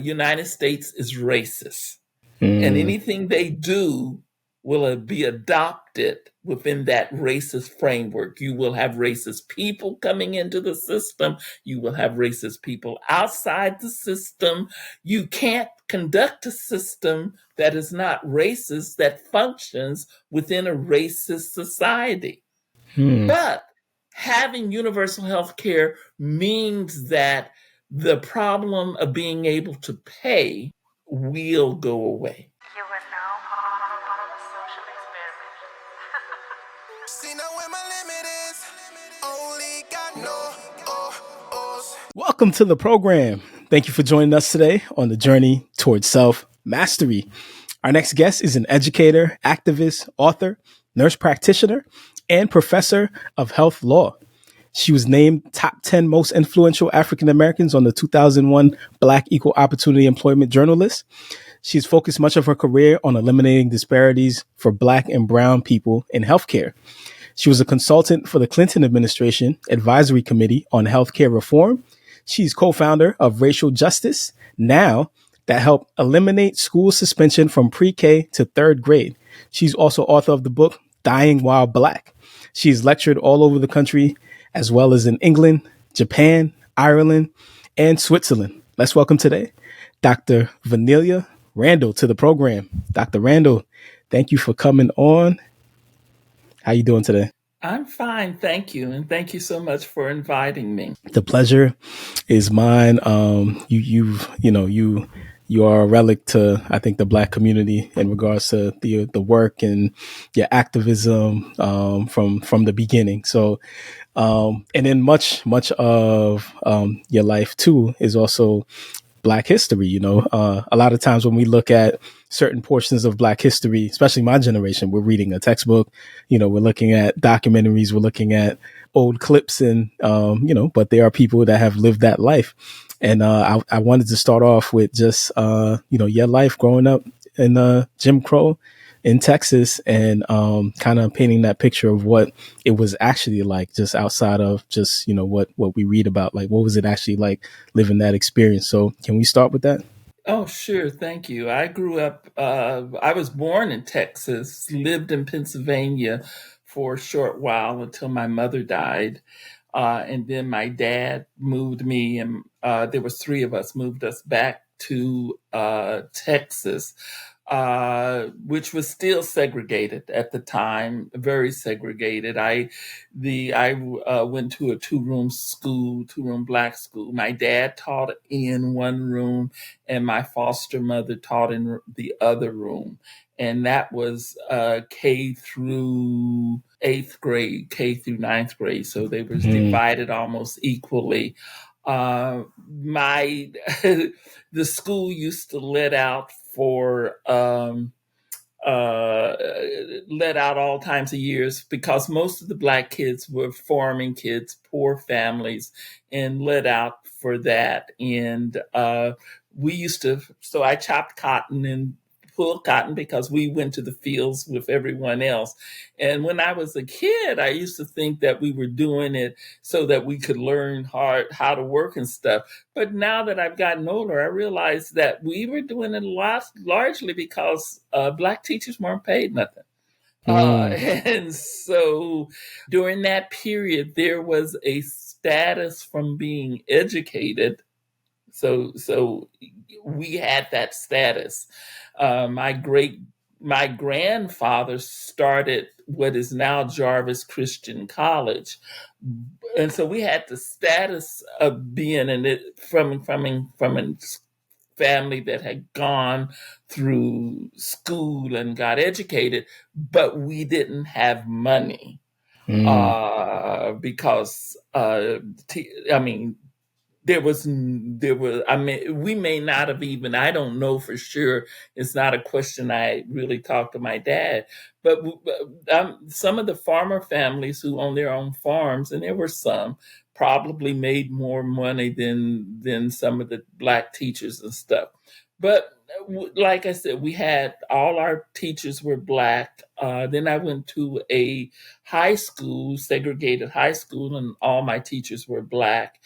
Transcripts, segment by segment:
United States is racist, and Mm. anything they do will be adopted within that racist framework. You will have racist people coming into the system. You will have racist people outside the system. You can't conduct a system that is not racist, that functions within a racist society. Mm. But having universal health care means that the problem of being able to pay will go away. You are now part of a social experiment. See now where my limit is. Only got no ohs. Welcome to the program. Thank you for joining us today on the journey towards self-mastery. Our next guest is an educator, activist, author, nurse practitioner, and professor of health law. She was named top 10 most influential African Americans on the 2001 Black Equal Opportunity Employment Journal list. She's focused much of her career on eliminating disparities for Black and Brown people in healthcare. She was a consultant for the Clinton administration advisory committee on healthcare reform. She's co-founder of Racial Justice Now, that helped eliminate school suspension from pre-K to third grade. She's also author of the book Dying While Black. She's lectured all over the country, as well as in England, Japan, Ireland, and Switzerland. Let's welcome today Dr. Vernellia Randall to the program. Dr. Randall, thank you for coming on. How you doing today? I'm fine, thank you, and thank you so much for inviting me. The pleasure is mine. You are a relic to, I think, the Black community in regards to the work and your activism from the beginning. So, and then much of your life too is also Black history. A lot of times when we look at certain portions of Black history, especially my generation, we're reading a textbook, we're looking at documentaries, we're looking at old clips and, but there are people that have lived that life. And I wanted to start off with just, your life growing up in Jim Crow in Texas and kind of painting that picture of what it was actually like, just outside of just, what we read about. Like, what was it actually like living that experience? So can we start with that? Oh, sure, thank you. I grew up, I was born in Texas, lived in Pennsylvania for a short while until my mother died. And then my dad moved me, and there was three of us, moved us back to Texas, which was still segregated at the time, very segregated. I went to a two-room Black school. My dad taught in one room, and my foster mother taught in the other room. And that was K through 8th grade, K through 9th grade. So they were divided almost equally. My the school used to let out all times of years because most of the Black kids were farming kids, poor families, and let out for that. And so I chopped cotton and pulled cotton because we went to the fields with everyone else. And when I was a kid, I used to think that we were doing it so that we could learn how to work and stuff. But now that I've gotten older, I realized that we were doing it largely because Black teachers weren't paid nothing. And so during that period, there was a status from being educated. So we had that status. My grandfather started what is now Jarvis Christian College, and so we had the status of being in it from a family that had gone through school and got educated, but we didn't have money because we may not have even, I don't know for sure. It's not a question I really talked to my dad, but some of the farmer families who own their own farms, and there were some, probably made more money than some of the Black teachers and stuff. But like I said, we had all our teachers were black. Then I went to a high school, segregated high school, and all my teachers were black.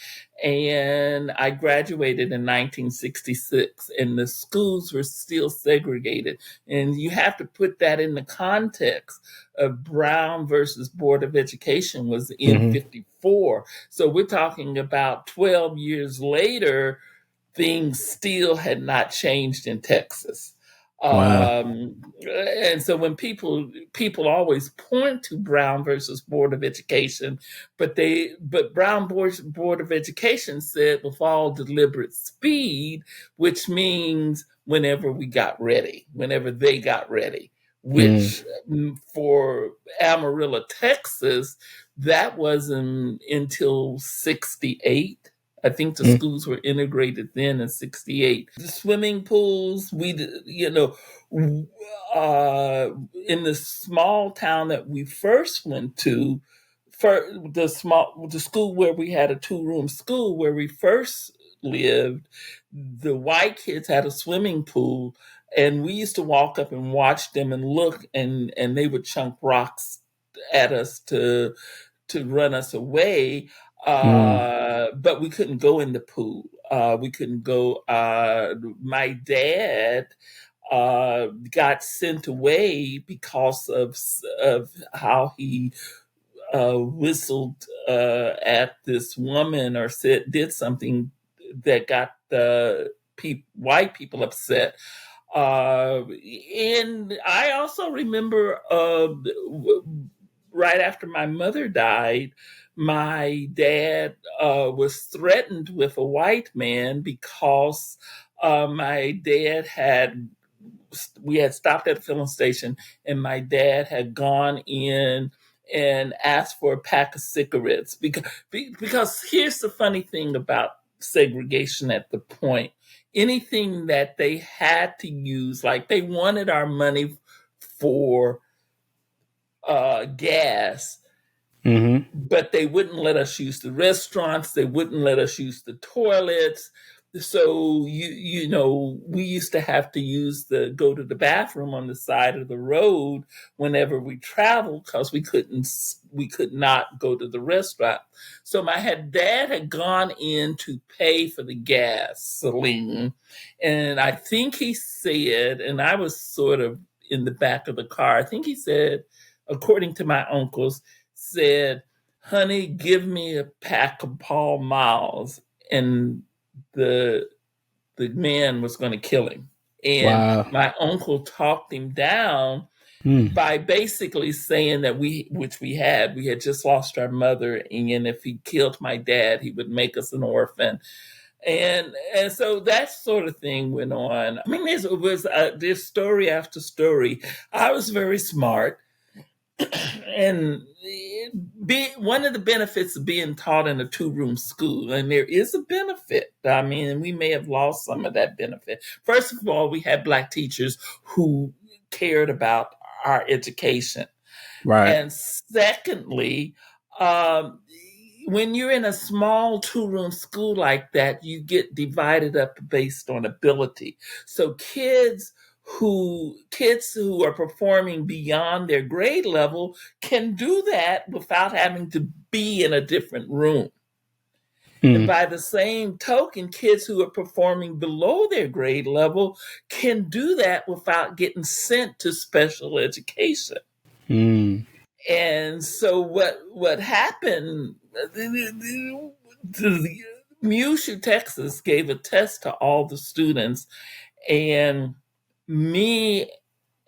And I graduated in 1966, and the schools were still segregated. And you have to put that in the context of Brown versus Board of Education was in Hmm. 54. So we're talking about 12 years later, things still had not changed in Texas. Wow. And so when people always point to Brown versus Board of Education, but Board of Education said with all deliberate speed, which means whenever they got ready, Mm. which for Amarillo, Texas, that wasn't until 68. I think the Mm. schools were integrated then in 68. The swimming pools, in the small town that we first went to, for the school where we had a 2-room school where we first lived, the white kids had a swimming pool, and we used to walk up and watch them and look, and they would chunk rocks at us to run us away. Mm. But we couldn't go in the pool. We couldn't go. My dad got sent away because of how he whistled at this woman or did something that got the white people upset. And I also remember right after my mother died, my dad was threatened with a white man because my dad had we had stopped at a filling station, and my dad had gone in and asked for a pack of cigarettes because here's the funny thing about segregation at the point. Anything that they had to use, like they wanted our money for gas, Hmm. but they wouldn't let us use the restaurants. They wouldn't let us use the toilets. So we used to have to go to the bathroom on the side of the road whenever we traveled because we could not go to the restaurant. So dad had gone in to pay for the gasoline, and I think he said, and I was sort of in the back of the car. I think he said, according to my uncles, said, "Honey, give me a pack of Pall Malls," and the the man was going to kill him. And Wow. my uncle talked him down Mm. by basically saying that we had just lost our mother, and if he killed my dad, he would make us an orphan. And so that sort of thing went on. I mean, there's story after story. I was very smart, and one of the benefits of being taught in a 2-room school, and there is a benefit. I mean, we may have lost some of that benefit. First of all, we had black teachers who cared about our education. Right. And secondly, um, when you're in a small 2-room school like that, you get divided up based on ability. So kids who are performing beyond their grade level can do that without having to be in a different room. And Mm. by the same token, kids who are performing below their grade level can do that without getting sent to special education. Mm. And so what happened? Mushu, Texas, gave a test to all the students, and me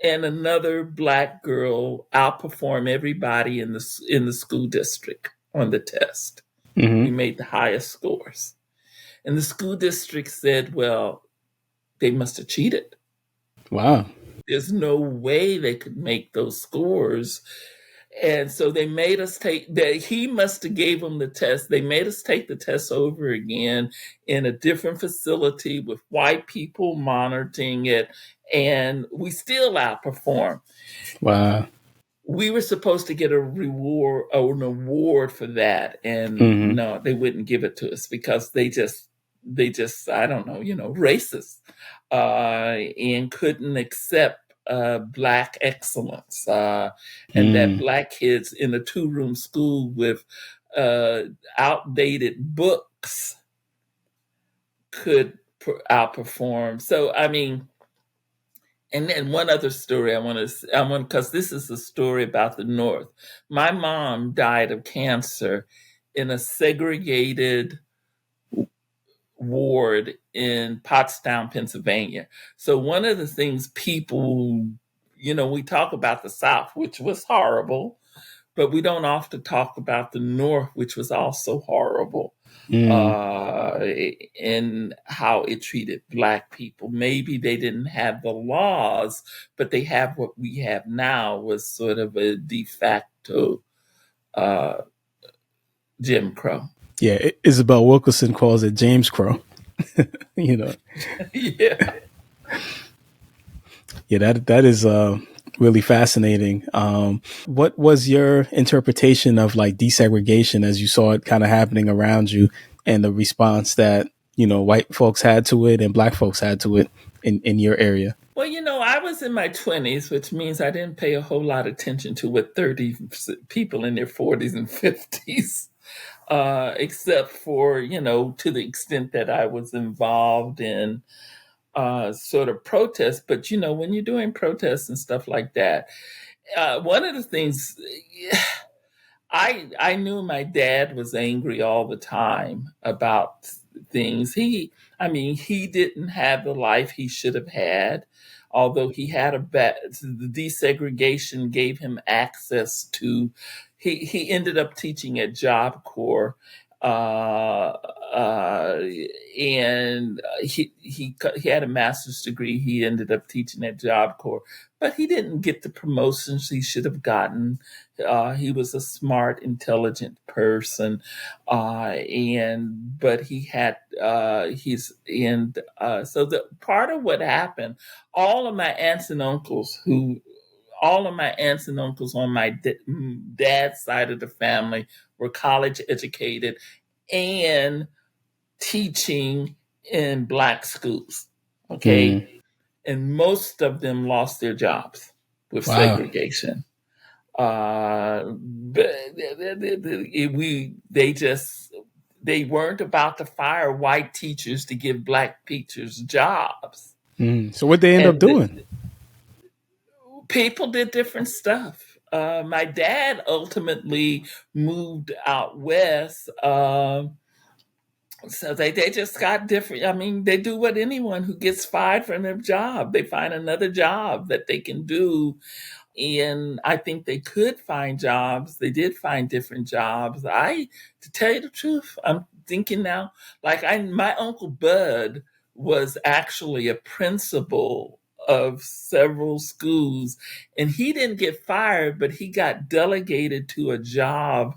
and another black girl outperformed everybody in the school district on the test. Hmm. We made the highest scores, and the school district said, "Well, they must have cheated. Wow. There's no way they could make those scores." And so they made us take that. He must have gave them the test. They made us take the test over again in a different facility with white people monitoring it, and we still outperformed. Wow. We were supposed to get a reward or an award for that, and Hmm. no, they wouldn't give it to us because they just I don't know, racist. and couldn't accept Black excellence, and that Mm. Black kids in a two-room school with outdated books could outperform. So, I mean, and then one other story I want, because this is a story about the North. My mom died of cancer in a segregated ward in Pottstown, Pennsylvania. So one of the things people, we talk about the South, which was horrible, but we don't often talk about the North, which was also horrible, Mm. and how it treated Black people. Maybe they didn't have the laws, but they have what we have now, was sort of a de facto uh, Jim Crow. Yeah, Isabel Wilkerson calls it James Crow. you know, Yeah. yeah, that is really fascinating. What was your interpretation of like desegregation as you saw it kind of happening around you, and the response that white folks had to it and Black folks had to it in your area? Well, I was in my 20s, which means I didn't pay a whole lot of attention to what 30 people in their 40s and 50s, except for, to the extent that I was involved in sort of protests. But, when you're doing protests and stuff like that, one of the things, I knew my dad was angry all the time about things. He didn't have the life he should have had, although he had the desegregation gave him access to. He ended up teaching at Job Corps, and he had a master's degree. He ended up teaching at Job Corps, but he didn't get the promotions he should have gotten. He was a smart, intelligent person, and but he had so the part of what happened. All of my aunts and uncles on my dad's side of the family were college educated and teaching in Black schools. Mm. Okay, and most of them lost their jobs with Wow. segregation. But they weren't about to fire white teachers to give Black teachers jobs, Mm. So what they end up and doing? people did different stuff. My dad ultimately moved out west. So they just got different. I mean, they do what anyone who gets fired from their job. They find another job that they can do. And I think they could find jobs. They did find different jobs. To tell you the truth, I'm thinking now, my Uncle Bud was actually a principal of several schools, and he didn't get fired, but he got delegated to a job,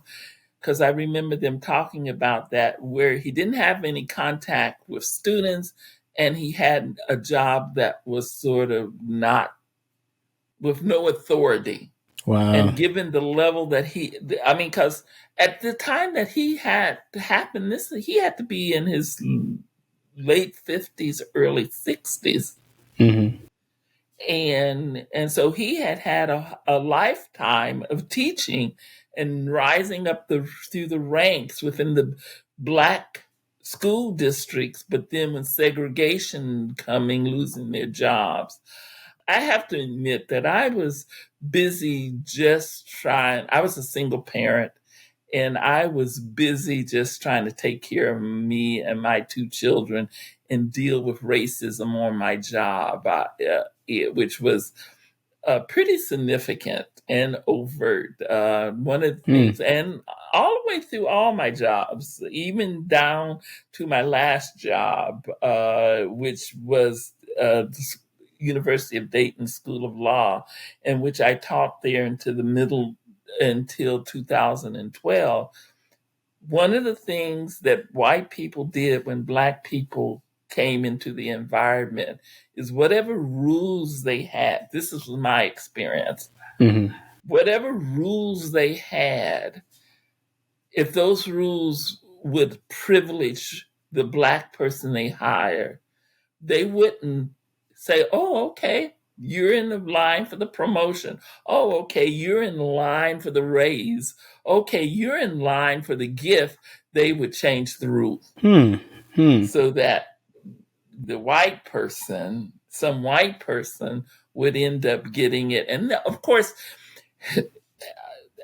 because I remember them talking about that, where he didn't have any contact with students, and he had a job that was sort of not, with no authority. Wow. And given the level that because at the time that he had to happen, he had to be in his late 50s, early 60s. Mm-hmm. And so he had a lifetime of teaching and rising up through the ranks within the Black school districts, but then when segregation coming, losing their jobs. I have to admit that I was busy I was a single parent, and I was busy just trying to take care of me and my two children and deal with racism on my job, which was pretty significant and overt. One of the Mm. things, and all the way through all my jobs, even down to my last job, which was the University of Dayton School of Law, in which I taught there until 2012. One of the things that white people did when Black people came into the environment is whatever rules they had, this is my experience, Mm-hmm. whatever rules they had, if those rules would privilege the Black person they hire, They wouldn't say, oh, okay, you're in the line for the promotion. Oh, okay, you're in line for the raise. Okay, you're in line for the gift. They would change the rules Hmm. Hmm. so that the white person, some white person, would end up getting it. And of course,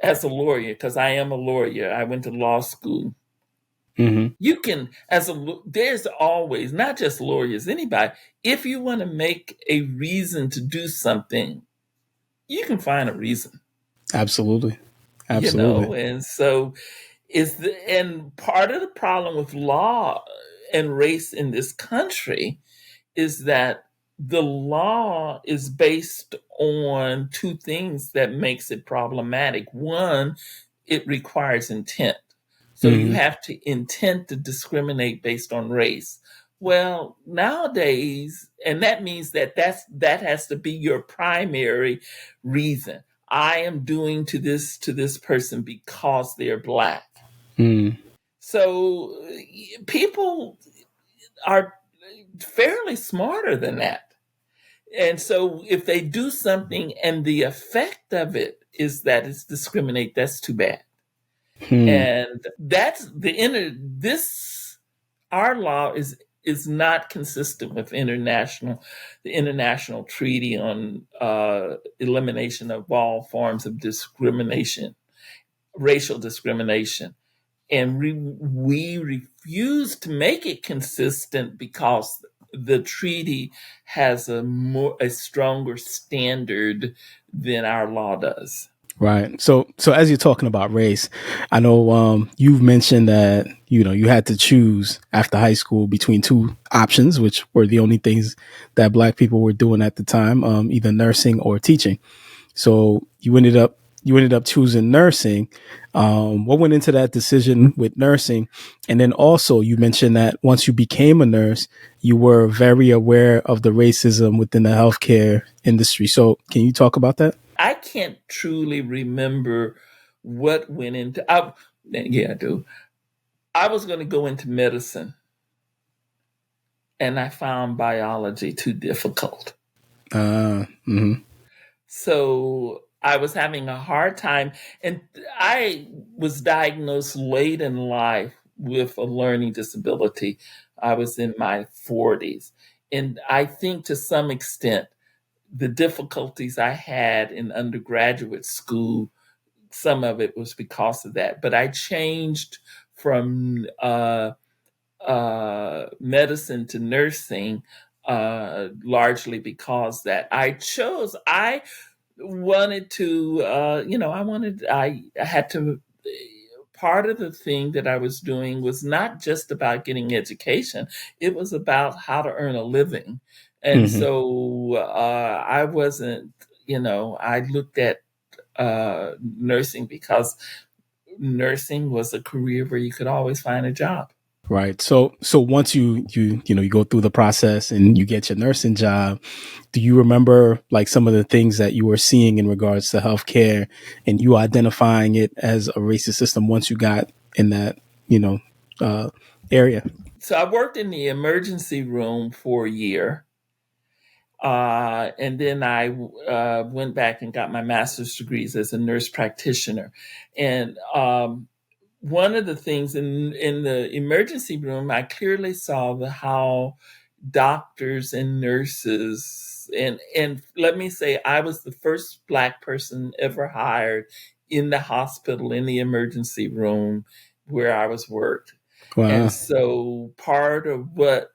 as a lawyer, because I am a lawyer, I went to law school. Hmm. You can, there's always, not just lawyers, anybody, if you want to make a reason to do something, you can find a reason, Absolutely. you Absolutely. know? And so and part of the problem with law and race in this country is that the law is based on two things that makes it problematic. One, it requires intent. So you Hmm. have to intend to discriminate based on race. Well, nowadays, and that means that has to be your primary reason. I am doing to this person because they're black. Hmm. So people are fairly smarter than that. And so if they do something and the effect of it is that it's discriminate, that's too bad. Hmm. And that's this our law is not consistent with the international treaty on elimination of all forms of discrimination, racial discrimination. And we refuse to make it consistent because the treaty has a stronger standard than our law does. Right. So as you're talking about race, I know you've mentioned that you had to choose after high school between two options, which were the only things that Black people were doing at the time, either nursing or teaching. So you ended up choosing nursing. What went into that decision with nursing? And then also you mentioned that once you became a nurse, you were very aware of the racism within the healthcare industry. So can you talk about that? I can't truly remember what went into. Yeah, I do. I was going to go into medicine, and I found biology too difficult. Mhm. So I was having a hard time, and I was diagnosed late in life with a learning disability. I was in my 40s. And I think to some extent, the difficulties I had in undergraduate school, some of it was because of that. But I changed from medicine to nursing largely because that I wanted to, I had to, part of the thing that I was doing was not just about getting education, it was about how to earn a living. And Mhm. so I wasn't, I looked at nursing because nursing was a career where you could always find a job. Right. So once you go through the process and you get your nursing job, do you remember like some of the things that you were seeing in regards to healthcare and you identifying it as a racist system once you got in that, you know, uh, area? So I worked in the emergency room for a year. And then I went back and got my master's degrees as a nurse practitioner. And one of the things in the emergency room, I clearly saw how doctors and nurses, and let me say, I was the first Black person ever hired in the hospital in the emergency room where I was worked. And Wow. so part of what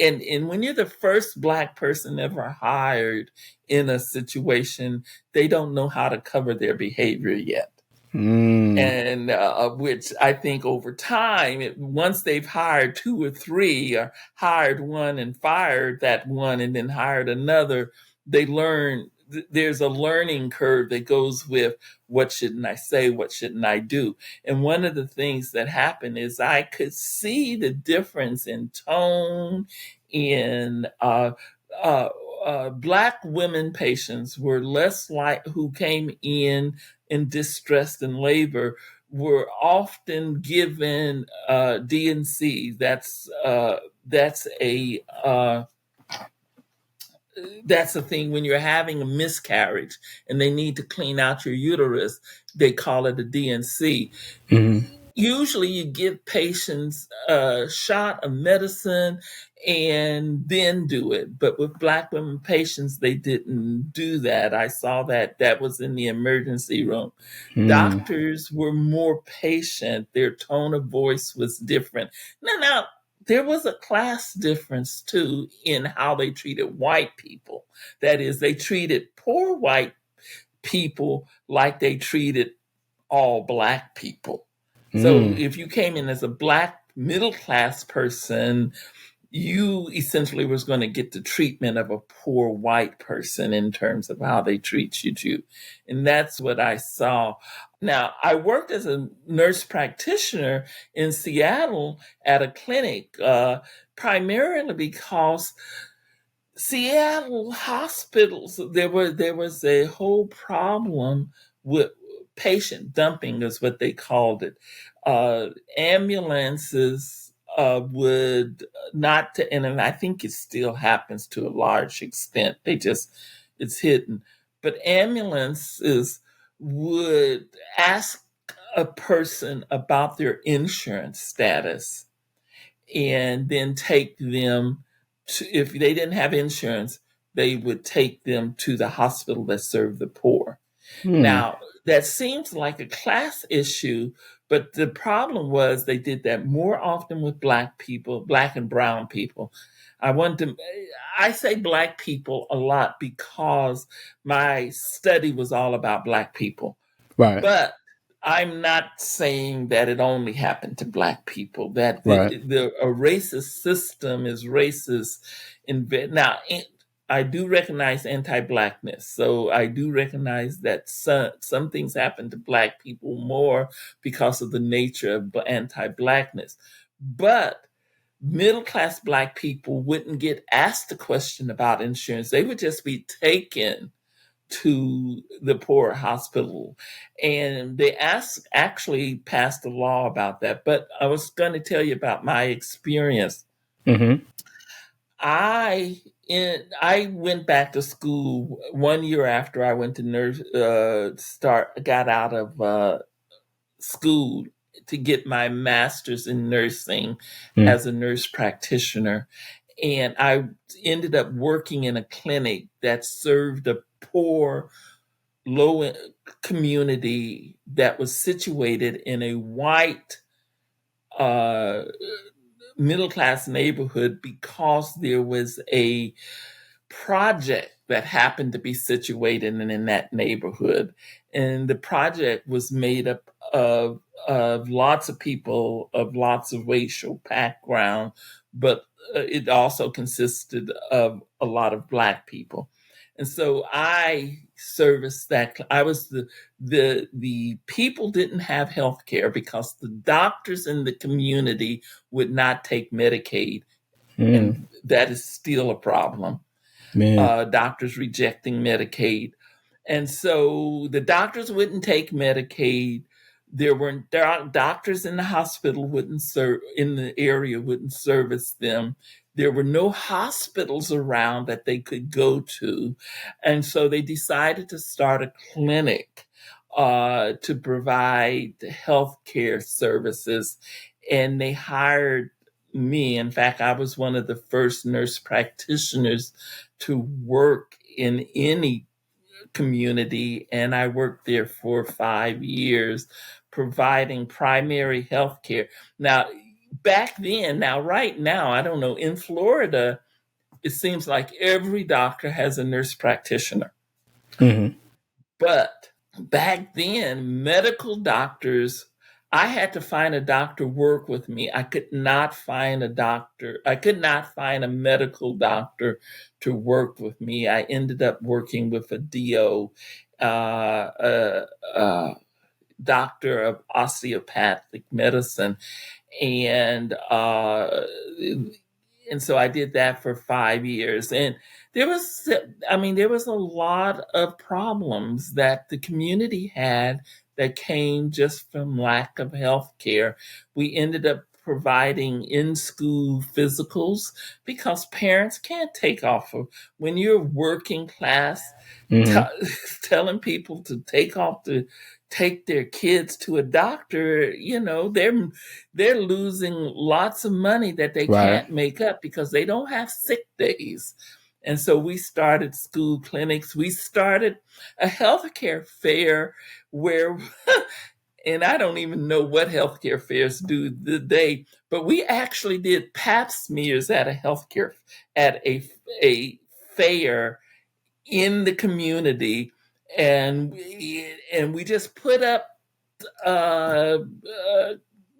and when you're the first Black person ever hired in a situation, they don't know how to cover their behavior yet. Mm, And which I think over time, once they've hired two or three, or hired one and fired that one, and then hired another, they learn. There's a learning curve that goes with what shouldn't I say, what shouldn't I do. And one of the things that happened is I could see the difference in tone in uh, Black women patients were less like who came in distress and labor were often given DNC. That's that's a thing when you're having a miscarriage and they need to clean out your uterus. They call it a DNC. Mm-hmm. Usually you give patients a shot of medicine and then do it. But with Black women patients, they didn't do that. I saw that was in the emergency room. Mm. Doctors were more patient. Their tone of voice was different. Now, there was a class difference too in how they treated white people. That is, they treated poor white people like they treated all Black people. So Mm. if you came in as a Black middle class person, you essentially was going to get the treatment of a poor white person in terms of how they treated you. And that's what I saw. Now, I worked as a nurse practitioner in Seattle at a clinic, primarily because Seattle hospitals, there was a whole problem with patient dumping, is what they called it. Ambulances would not, and I think it still happens to a large extent. It's hidden, but ambulances would ask a person about their insurance status and then take them to, if they didn't have insurance, they would take them to the hospital that served the poor. Mm. Now, that seems like a class issue, but the problem was they did that more often with Black people, Black and brown people. I say Black people a lot because my study was all about Black people. Right. But I'm not saying that it only happened to Black people. That Right. a racist system is racist. Now, I do recognize anti-Blackness, so I do recognize that some things happen to Black people more because of the nature of anti-Blackness. But middle class Black people wouldn't get asked a question about insurance; they would just be taken to the poor hospital. And they actually passed a law about that. But I was going to tell you about my experience. Mm-hmm. I went back to school 1 year after I went to got out of school to get my master's in nursing Mm. as a nurse practitioner. And I ended up working in a clinic that served a poor low community that was situated in a white uh, middle class neighborhood because there was a project that happened to be situated in that neighborhood. And the project was made up of lots of people of lots of racial background, but it also consisted of a lot of Black people. And so I serviced that. I was the people didn't have health care because the doctors in the community would not take Medicaid, Mm. and that is still a problem. Man. Doctors rejecting Medicaid. And so the doctors wouldn't take Medicaid. There are doctors in the hospital wouldn't serve in the area wouldn't service them. There were no hospitals around that they could go to, and so they decided to start a clinic to provide health care services. And they hired me. In fact, I was one of the first nurse practitioners to work in any community, and I worked there for 5 years providing primary health care. Now, back then, now, right now, I don't know, in Florida, it seems like every doctor has a nurse practitioner. Mm-hmm. But back then, medical doctors, I had to find a doctor work with me. I could not find a doctor. I could not find a medical doctor to work with me. I ended up working with a DO, doctor of osteopathic medicine, and so I did that for 5 years. And there was a lot of problems that the community had that came just from lack of health care. We ended up providing in-school physicals because parents can't take off of when you're working class, t- Hmm. telling people to take off to take their kids to a doctor. They're losing lots of money that they Right. can't make up because they don't have sick days. And so we started school clinics. We started a healthcare fair where and I don't even know what healthcare fairs do today, but we actually did pap smears at a fair in the community, and we just put up uh, uh,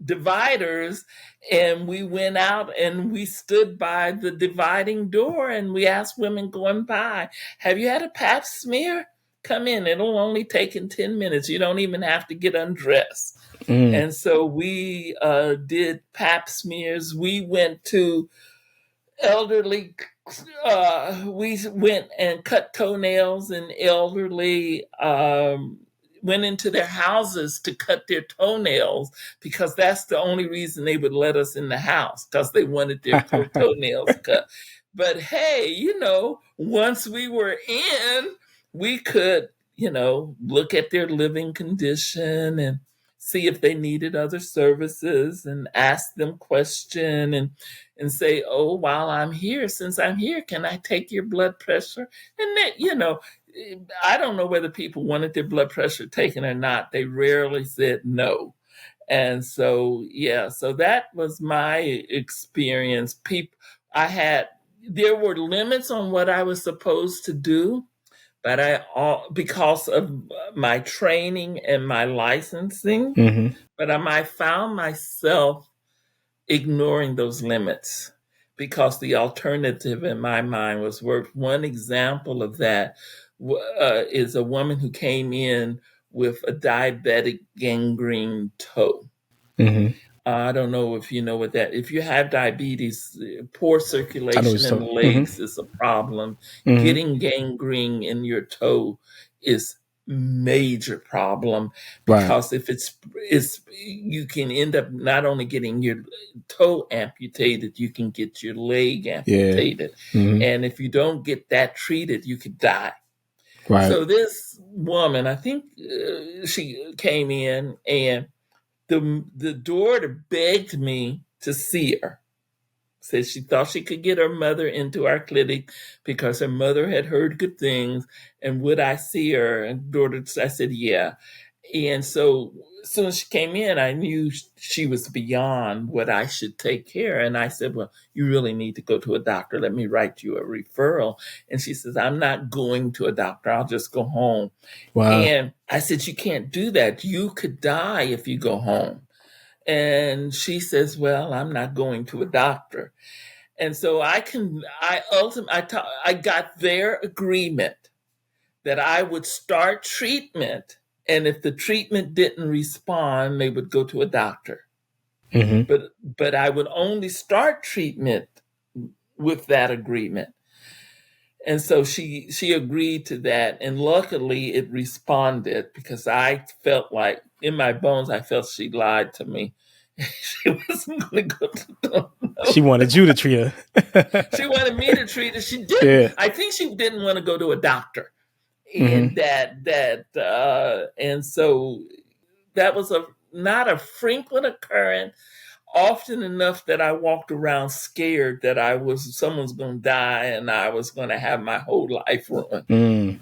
dividers, and we went out and we stood by the dividing door, and we asked women going by, "Have you had a pap smear? Come in. It'll only take in 10 minutes. You don't even have to get undressed." Mm. And so we did pap smears. We went to elderly we went and cut toenails, and elderly went into their houses to cut their toenails because that's the only reason they would let us in the house, because they wanted their toenails cut. But hey, once we were in, we could, look at their living condition and see if they needed other services and ask them question and say, "Oh, while I'm here, since I'm here, can I take your blood pressure?" And then, I don't know whether people wanted their blood pressure taken or not. They rarely said no. And so, yeah, so that was my experience. There were limits on what I was supposed to do, but because of my training and my licensing, Hmm. but I found myself ignoring those limits because the alternative in my mind was work. One example of that is a woman who came in with a diabetic gangrene toe. Hmm. I don't know if you know what that. If you have diabetes, poor I know circulation what in the you're talking. legs is a problem. Hmm. Hmm. Getting gangrene in your toe is major problem Right. because if it's you can end up not only getting your toe amputated, you can get your leg Yeah. amputated, Hmm. and if you don't get that treated, you could die. Right. So this woman, I think she came in, and the daughter begged me to see her. Said she thought she could get her mother into our clinic because her mother had heard good things, and would I see her? And daughter, I said, yeah. And so as soon as she came in, I knew she was beyond what I should take care. And I said, well, you really need to go to a doctor. Let me write you a referral. And she says, I'm not going to a doctor. I'll just go home. Wow. And I said, you can't do that. You could die if you go home. And she says, well, I'm not going to a doctor. And so I got their agreement that I would start treatment. And if the treatment didn't respond, they would go to a doctor. Hmm. But I would only start treatment with that agreement. And so she agreed to that, and luckily it responded because I felt like in my bones I felt she lied to me. She wasn't going to go to She no. wanted you to treat her. She wanted me to treat her. She didn't. Yeah. I think she didn't want to go to a doctor, and Hmm. and so that was a not a frequent occurrence. Often enough that I walked around scared that someone's going to die and I was going to have my whole life ruined. Mm.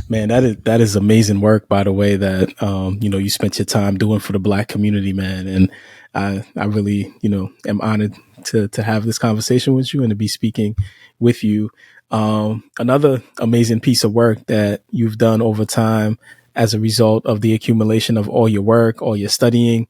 Man, that is amazing work, by the way, that you spent your time doing for the Black community, man. And I really, am honored to have this conversation with you and to be speaking with you. Another amazing piece of work that you've done over time as a result of the accumulation of all your work, all your studying,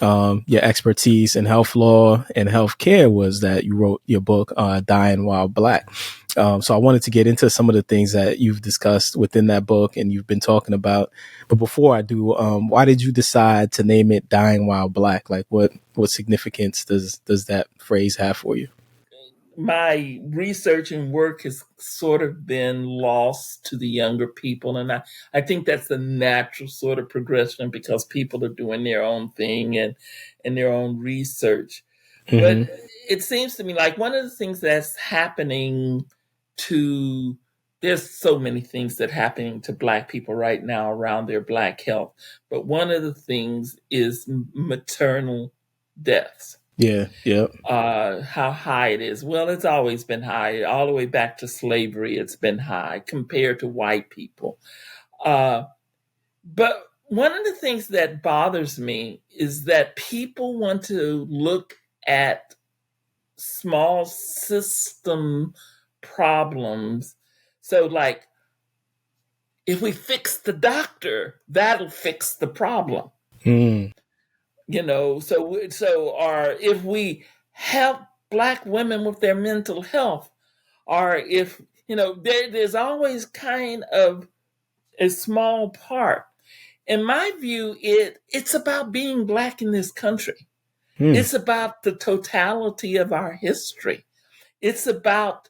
your expertise in health law and healthcare was that you wrote your book, Dying While Black. So I wanted to get into some of the things that you've discussed within that book and you've been talking about. But before I do, why did you decide to name it Dying While Black? Like what significance does that phrase have for you? My research and work has sort of been lost to the younger people. And I think that's the natural sort of progression because people are doing their own thing and their own research. But Hmm. it seems to me like one of the things that's happening to there's so many things that happening to Black people right now around their Black health, but one of the things is maternal deaths. Yeah. Yeah. How high it is. Well, it's always been high. All the way back to slavery, it's been high compared to white people. Uh, but one of the things that bothers me is that people want to look at small system problems. So, like, if we fix the doctor, that'll fix the problem. Mm. Or if we help Black women with their mental health, or if there's always kind of a small part. In my view, it's about being Black in this country. Mm. It's about the totality of our history. It's about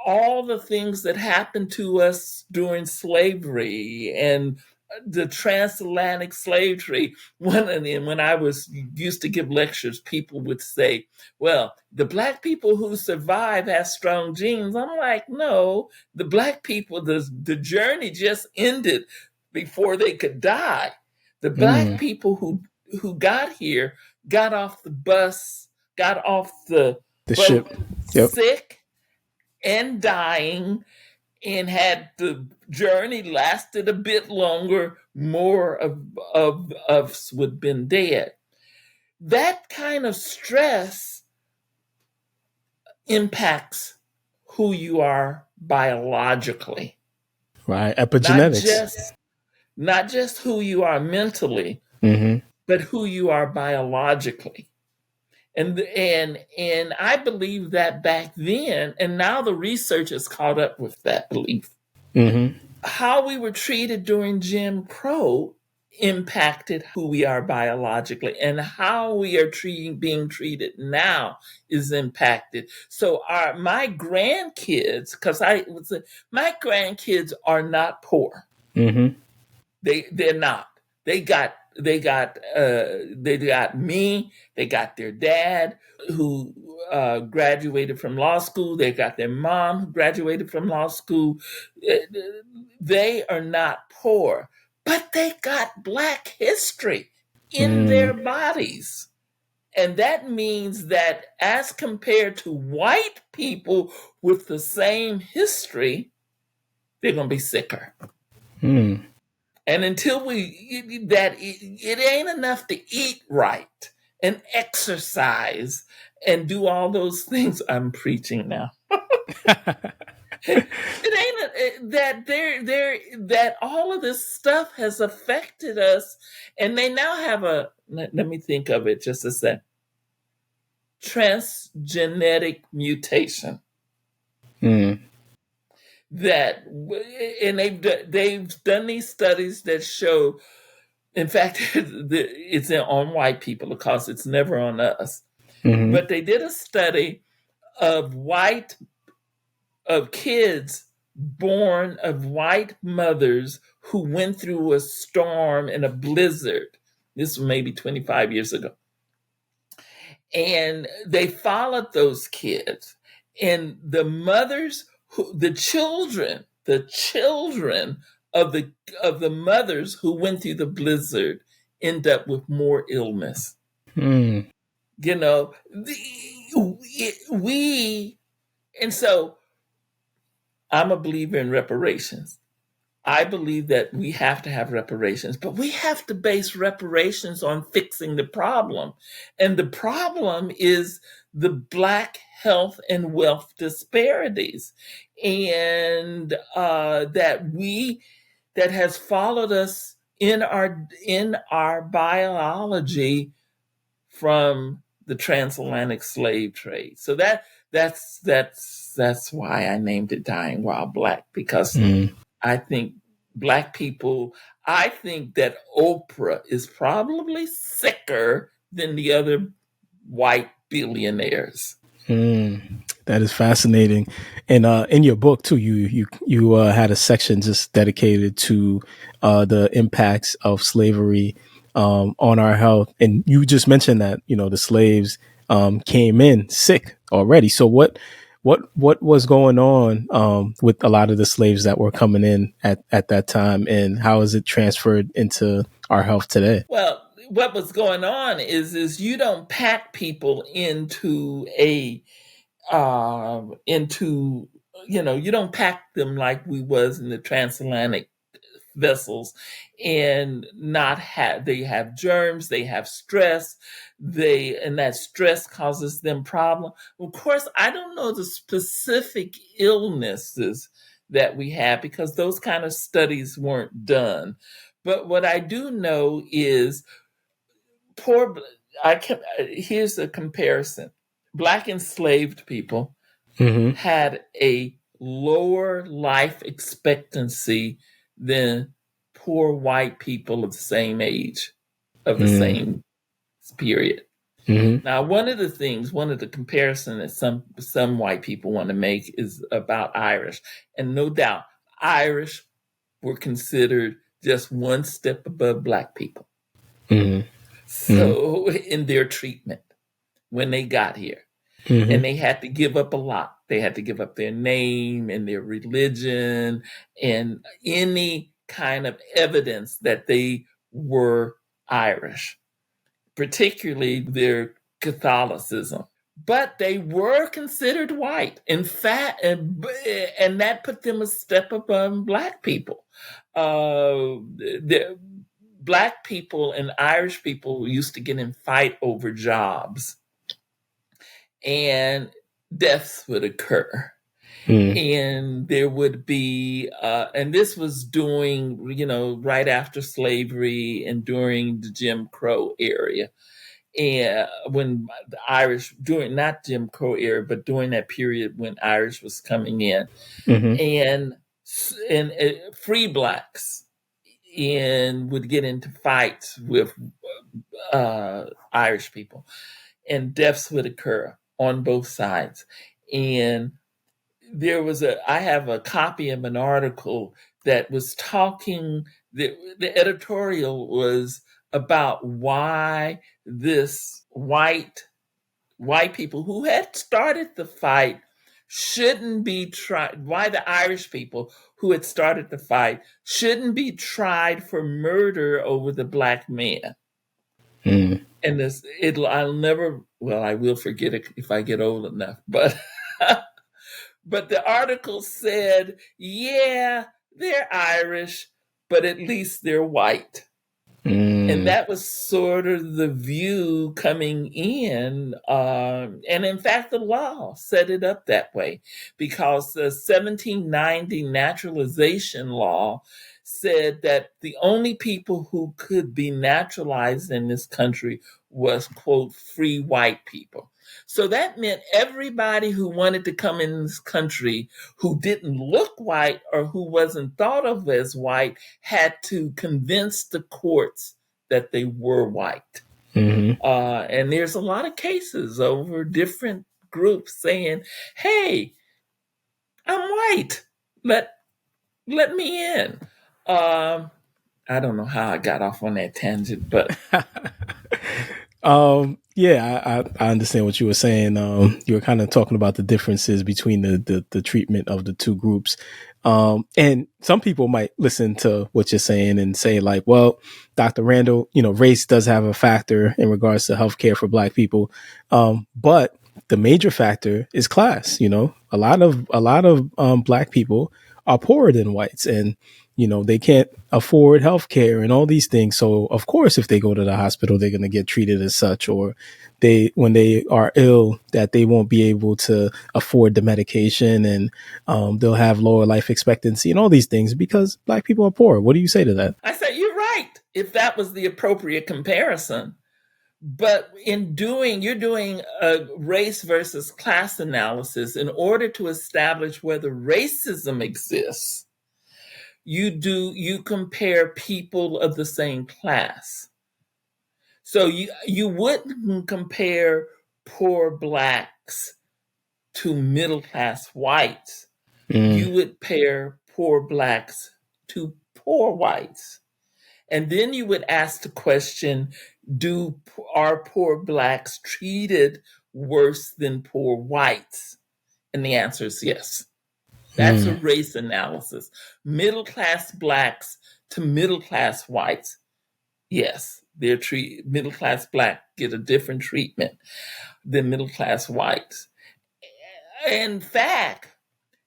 all the things that happened to us during slavery and the transatlantic slave trade. When I was used to give lectures, people would say, well, the Black people who survive have strong genes. I'm like, no, the Black people, the journey just ended before they could die. The Black Mm. people who got here got off the bus, got off the The ship. boat Yep. sick and dying, and had the journey lasted a bit longer, more of us would have been dead. That kind of stress impacts who you are biologically, Right. not Epigenetics. just not just who you are mentally, Hmm. but who you are biologically. And I believe that back then, and now the research has caught up with that belief. Hmm. How we were treated during Jim Crow impacted who we are biologically, and how we are being treated now is impacted. So my grandkids, my grandkids are not poor. Hmm. They're not. They got me. They got their dad who graduated from law school. They got their mom who graduated from law school. They are not poor, but they got Black history in their Mm. bodies. And that means that as compared to white people with the same history, they're going to be sicker. Mm. And until it ain't enough to eat right and exercise and do all those things. I'm preaching now. It ain't that all of this stuff has affected us, and they now have let me think of it just a sec. Transgenetic mutation. Mm. And they've done these studies that show. In fact, it's on white people because it's never on us. Hmm. But they did a study of kids born of white mothers who went through a storm and a blizzard. This was maybe 25 years ago. And they followed those kids. And the mothers, the children of the mothers who went through the blizzard end up with more illness. Mm. You know, and so I'm a believer in reparations. I believe that we have to have reparations, but we have to base reparations on fixing the problem. And the problem is the Black health and wealth disparities. And that has followed us in our biology from the transatlantic slave trade. So that's why I named it Dying While Black, because Mm. I think Black people, I think that Oprah is probably sicker than the other white billionaires. Mm. That is fascinating. And in your book too, you had a section just dedicated to the impacts of slavery on our health. And you just mentioned that the slaves came in sick already. So what was going on with a lot of the slaves that were coming in at that time, and how is it transferred into our health today? Well, what was going on is you don't pack people into you don't pack them like we was in the transatlantic vessels, and not have they have germs, they have stress, and that stress causes them problem. Of course, I don't know the specific illnesses that we have because those kind of studies weren't done. But what I do know is poor I can here's a comparison. Black enslaved people Mm-hmm. had a lower life expectancy than poor white people of the same age, of the same period. Mm-hmm. Now, one of the comparison that some white people want to make is about Irish, and no doubt, Irish were considered just one step above Black people. Mm-hmm. So, in their treatment when they got here. Mm-hmm. And they had to give up a lot. They had to give up their name and their religion and any kind of evidence that they were Irish, particularly their Catholicism. But they were considered white. In fact, and that put them a step above Black people. The Black people and Irish people used to get in fight over jobs, and deaths would occur. And there would be, and this was during, right after slavery and during the Jim Crow era. And when the Irish, during not Jim Crow era, but during that period when Irish was coming in, Mm-hmm. and free Blacks and would get into fights with Irish people, and deaths would occur on both sides. And I have a copy of an article that was talking, the editorial was about why this white people who had started the fight shouldn't be tried, why the Irish people who had started the fight shouldn't be tried for murder over the Black man. Mm-hmm. And I will forget it if I get old enough, but but the article said, yeah, they're Irish, but at least they're white. And that was sort of the view coming in. And in fact, the law set it up that way because the 1790 naturalization law said that the only people who could be naturalized in this country was, quote, free white people. So that meant everybody who wanted to come in this country who didn't look white or who wasn't thought of as white had to convince the courts that they were white. Mm-hmm. And there's a lot of cases over different groups saying, hey, I'm white. Let me in. I don't know how I got off on that tangent, but Yeah, I understand what you were saying. You were kind of talking about the differences between the treatment of the two groups. And some people might listen to what you're saying and say like, well, Dr. Randall, race does have a factor in regards to healthcare for Black people. But the major factor is class. A lot of Black people are poorer than whites, and they can't afford healthcare and all these things. So of course, if they go to the hospital, they're going to get treated as such, or when they are ill, that they won't be able to afford the medication, and they'll have lower life expectancy and all these things because Black people are poor. What do you say to that? I said, you're right, if that was the appropriate comparison. But you're doing a race versus class analysis in order to establish whether racism exists. You compare people of the same class. So you wouldn't compare poor Blacks to middle class whites. You would pair poor Blacks to poor whites. And then you would ask the question, are poor Blacks treated worse than poor whites? And the answer is yes. That's a race analysis. Middle class blacks to middle class whites, yes, middle class black get a different treatment than middle class whites. In fact,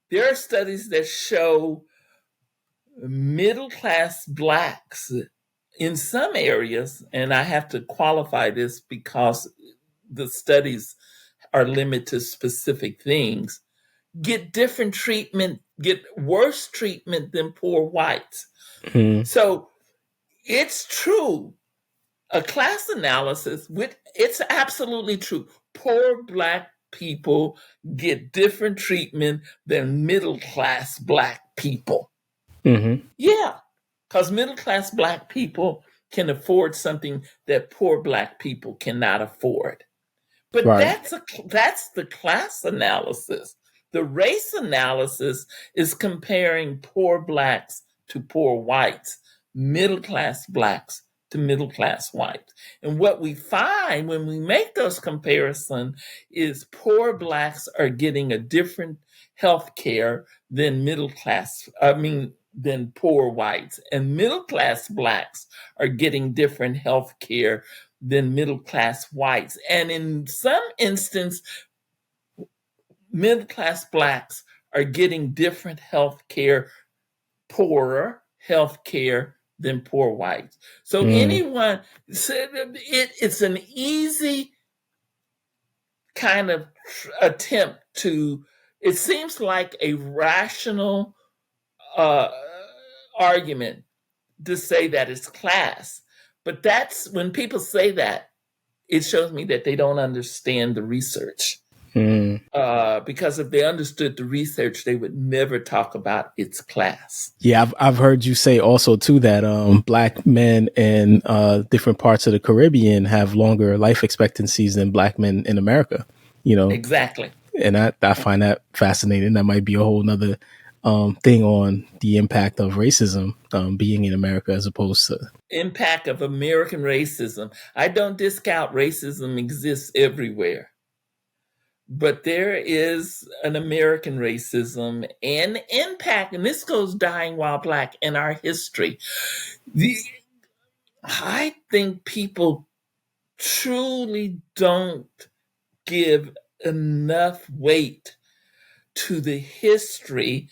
there are studies that show middle class blacks in some areas, and I have to qualify this because the studies are limited to specific things, get different treatment, get worse treatment than poor whites. So it's true. A class analysis, it's absolutely true. Poor black people get different treatment than middle class black people. Yeah, because middle class black people can afford something that poor black people cannot afford. But Right. that's the class analysis. The race analysis is comparing poor blacks to poor whites, middle class blacks to middle class whites. And what we find when we make those comparisons is poor blacks are getting a different health care than than poor whites. And middle class blacks are getting different health care than middle class whites. And in some instance, middle class blacks are getting different health care, poorer health care than poor whites. So anyone said it's an easy kind of attempt to, it seems like a rational argument to say that it's class. But that's when people say that, it shows me that they don't understand the research. Because if they understood the research, they would never talk about its class. Yeah, I've heard you say also too that black men in different parts of the Caribbean have longer life expectancies than black men in America. You know, Exactly. and I find that fascinating. That might be a whole nother thing on the impact of racism being in America as opposed to Impact of American racism. I don't discount racism exists everywhere. But there is an American racism and impact, and this goes dying while black in our history. I think people truly don't give enough weight to the history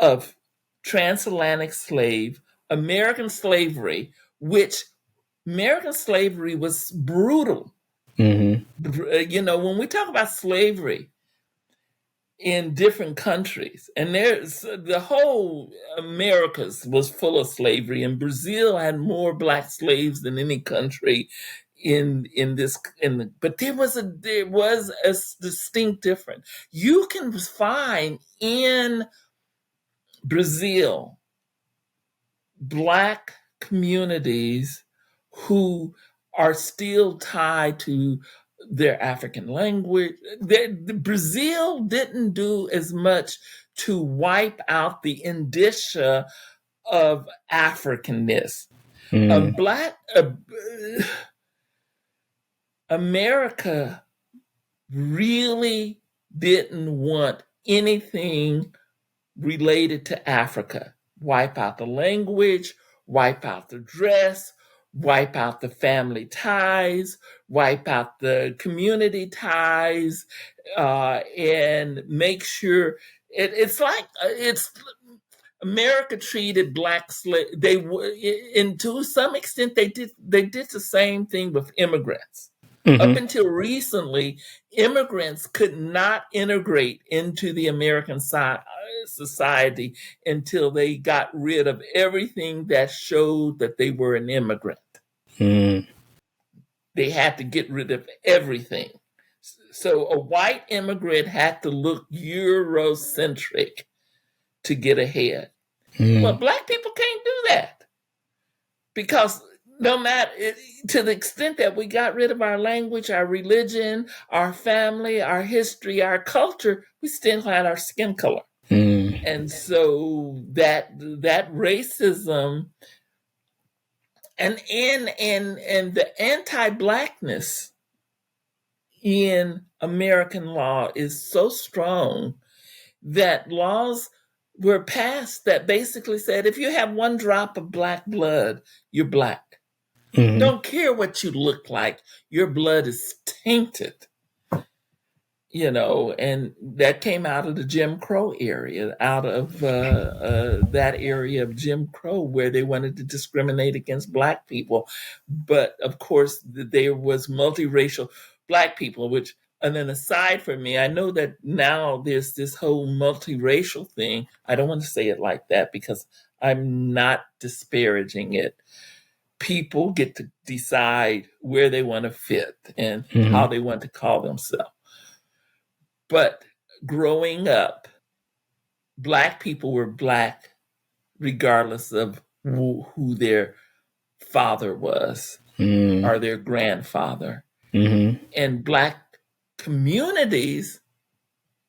of transatlantic American slavery, which American slavery was brutal. You know, when we talk about slavery in different countries, and there's the whole Americas was full of slavery, and Brazil had more black slaves than any country but there was a distinct difference. You can find in Brazil black communities who are still tied to their African language. Brazil didn't do as much to wipe out the indicia of Africanness. America really didn't want anything related to Africa. Wipe out the language, wipe out the dress, wipe out the family ties, wipe out the community ties, and make sure it's America treated black slaves. And to some extent, they did the same thing with immigrants. Up until recently, immigrants could not integrate into the American society until they got rid of everything that showed that they were an immigrant. They had to get rid of everything. So a white immigrant had to look Eurocentric to get ahead. Well, black people can't do that because no matter, to the extent that we got rid of our language, our religion, our family, our history, our culture, we still had our skin color. And so that racism and the anti-blackness in American law is so strong that laws were passed that basically said if you have one drop of black blood, you're black. Don't care what you look like, your blood is tainted. And that came out of the Jim Crow area, out of that area of Jim Crow where they wanted to discriminate against Black people. But of course, there was multiracial Black people, which, and then aside from me, I know that now there's this whole multiracial thing. I don't want to say it like that because I'm not disparaging it. People get to decide where they want to fit and how they want to call themselves. But growing up, Black people were Black regardless of who their father was or their grandfather. And Black communities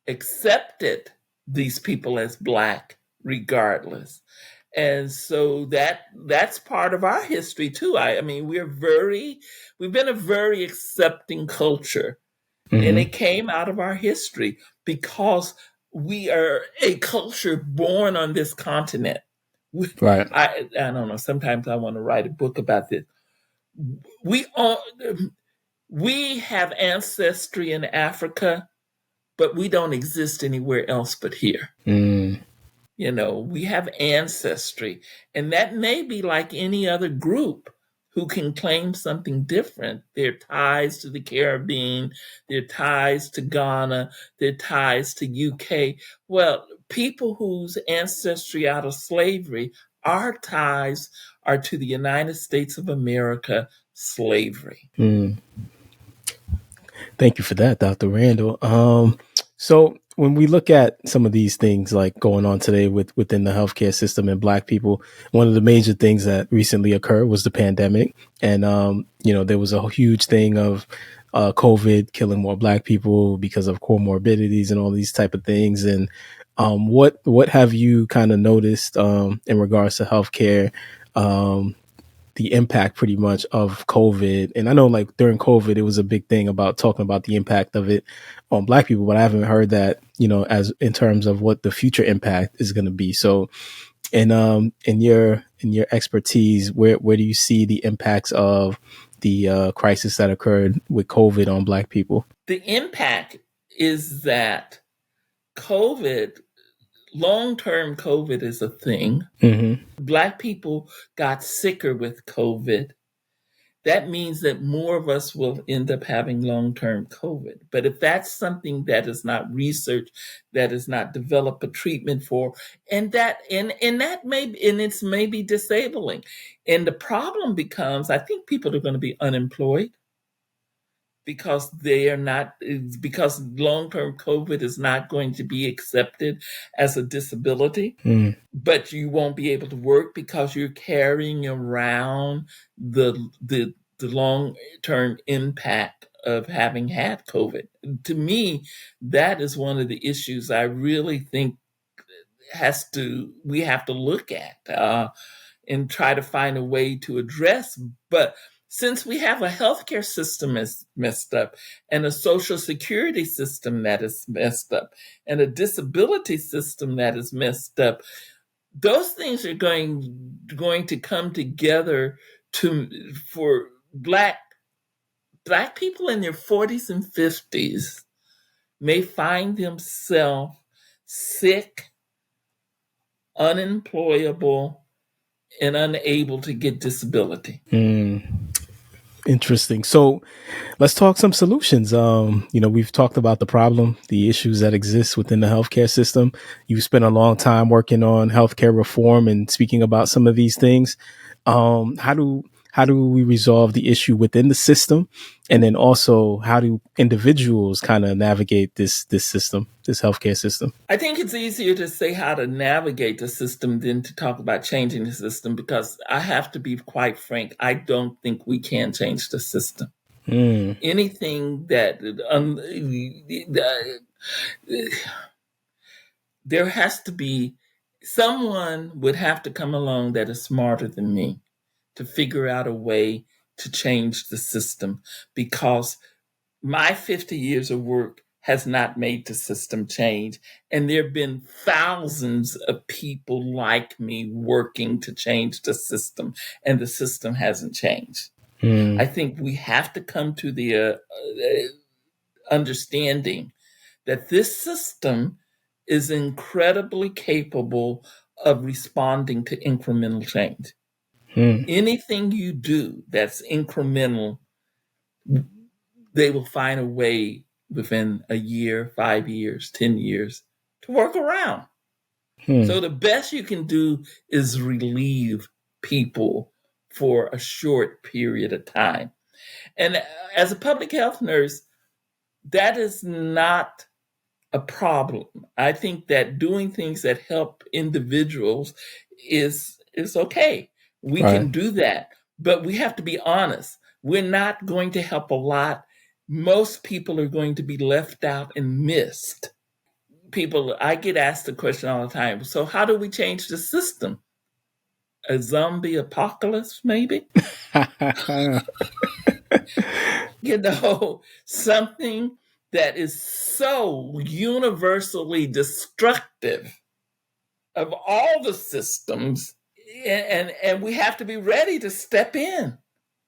accepted these people as Black regardless. And so that's part of our history too. I mean, we've been a very accepting culture. And it came out of our history because we are a culture born on this continent. Right. I don't know. Sometimes I want to write a book about this. We have ancestry in Africa, but we don't exist anywhere else but here. We have ancestry, and that may be like any other group who can claim something different. Their ties to the Caribbean, their ties to Ghana, their ties to UK. Well, people whose ancestry out of slavery, our ties are to the United States of America, slavery. Thank you for that, Dr. Randall. So when we look at some of these things like going on today within the healthcare system and Black people, one of the major things that recently occurred was the pandemic. And, there was a huge thing of COVID killing more Black people because of comorbidities and all these type of things. And what have you kind of noticed in regards to healthcare, the impact pretty much of COVID? And I know like during COVID, it was a big thing about talking about the impact of it on Black people, but I haven't heard that, as in terms of what the future impact is going to be. So in your expertise, where do you see the impacts of the crisis that occurred with COVID on Black people? The impact is that long-term COVID is a thing. Black people got sicker with COVID. That means that more of us will end up having long-term COVID. But if that's something that is not researched, that is not developed a treatment for, and it's maybe disabling. And the problem becomes, I think people are going to be unemployed because because long-term COVID is not going to be accepted as a disability. But you won't be able to work because you're carrying around the long-term impact of having had COVID. To me, that is one of the issues I really think we have to look at and try to find a way to address. But since we have a healthcare system that's messed up and a social security system that is messed up and a disability system that is messed up, those things are going to come together for Black people in their 40s and 50s may find themselves sick, unemployable, and unable to get disability. Interesting. So let's talk some solutions. We've talked about the problem, the issues that exist within the healthcare system. You've spent a long time working on healthcare reform and speaking about some of these things. How do we resolve the issue within the system? And then also, how do individuals kind of navigate this system, this healthcare system? I think it's easier to say how to navigate the system than to talk about changing the system, because I have to be quite frank. I don't think we can change the system. Anything that there has to be someone would have to come along that is smarter than me to figure out a way to change the system, because my 50 years of work has not made the system change. And there have been thousands of people like me working to change the system, and the system hasn't changed. I think we have to come to the understanding that this system is incredibly capable of responding to incremental change. Anything you do that's incremental, they will find a way within a year, 5 years, 10 years to work around. So the best you can do is relieve people for a short period of time. And as a public health nurse, that is not a problem. I think that doing things that help individuals is okay. We Right. can do that, but we have to be honest. We're not going to help a lot. Most people are going to be left out and missed. People, I get asked the question all the time. So how do we change the system? A zombie apocalypse, maybe? Something that is so universally destructive of all the systems, and we have to be ready to step in.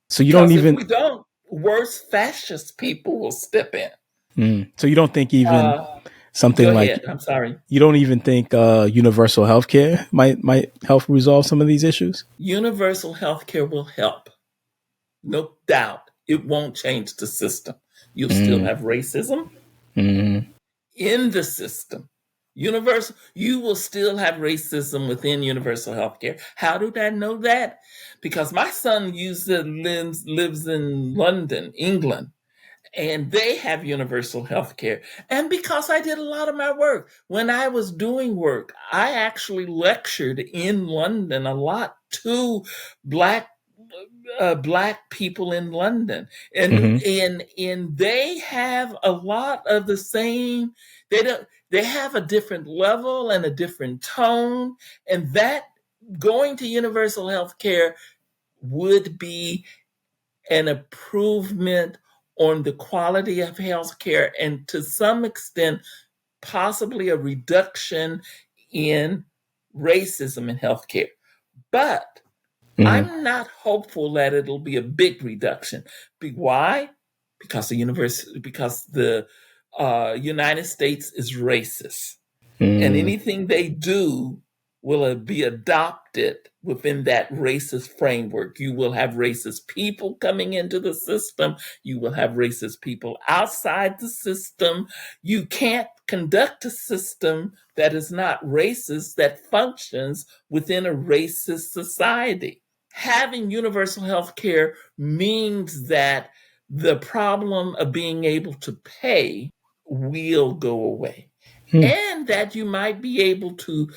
So you don't Because even if we don't, worse fascist people will step in. so you don't think even Go something like ahead. I'm sorry. you don't even think universal healthcare might help resolve some of these issues? Universal health care will help. No doubt. It won't change the system. You'll still have racism in the system. You will still have racism within universal healthcare. How did I know that? Because my son lives in London, England, and they have universal healthcare. And because I did a lot of my work, when I was doing work, I actually lectured in London a lot to Black people in London, and they have a lot of the same. They have a different level and a different tone, and that going to universal health care would be an improvement on the quality of health care, and to some extent possibly a reduction in racism in healthcare. But I'm not hopeful that it'll be a big reduction. Why? Because the United States is racist, and anything they do will be adopted within that racist framework. You will have racist people coming into the system. You will have racist people outside the system. You can't conduct a system that is not racist, that functions within a racist society. Having universal health care means that the problem of being able to pay will go away, and that you might be able to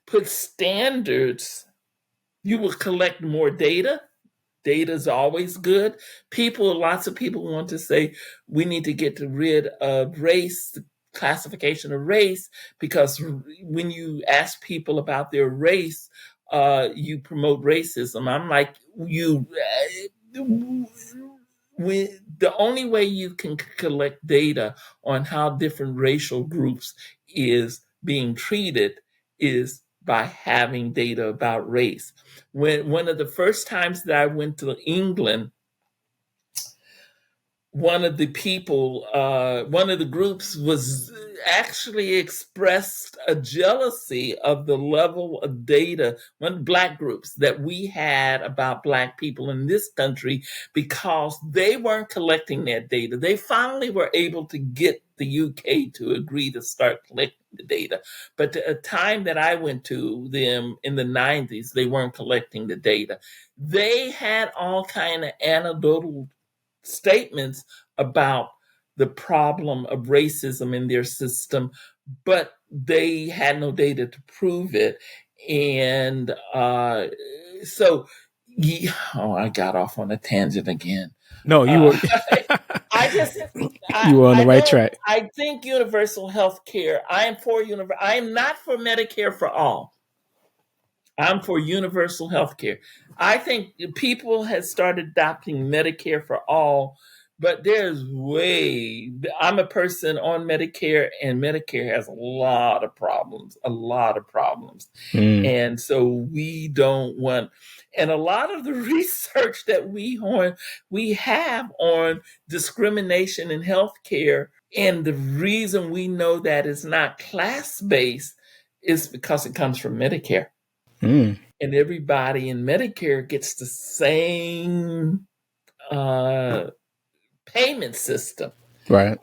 put standards. You will collect more data. Data is always good. Lots of people want to say we need to get rid of race, the classification of race, because when you ask people about their race, you promote racism. I'm like, the only way you can collect data on how different racial groups is being treated is by having data about race. When one of the first times that I went to England, one of the groups was actually expressed a jealousy of the level of data, one of the Black groups that we had about Black people in this country, because they weren't collecting that data. They finally were able to get the UK to agree to start collecting the data. But the time that I went to them in the 90s, they weren't collecting the data. They had all kind of anecdotal statements about the problem of racism in their system, but they had no data to prove it. And I got off on a tangent again. No, you were I just, you were on the right track. I think universal health care, I am not for Medicare for all. I'm for universal health care. I think people have started adopting Medicare for all But I'm a person on Medicare, and Medicare has a lot of problems. Mm, And so we don't want, and a lot of the research that we have on discrimination in healthcare, and the reason we know that it's not class based is because it comes from Medicare. mm, And everybody in Medicare gets the same uh, payment system, right.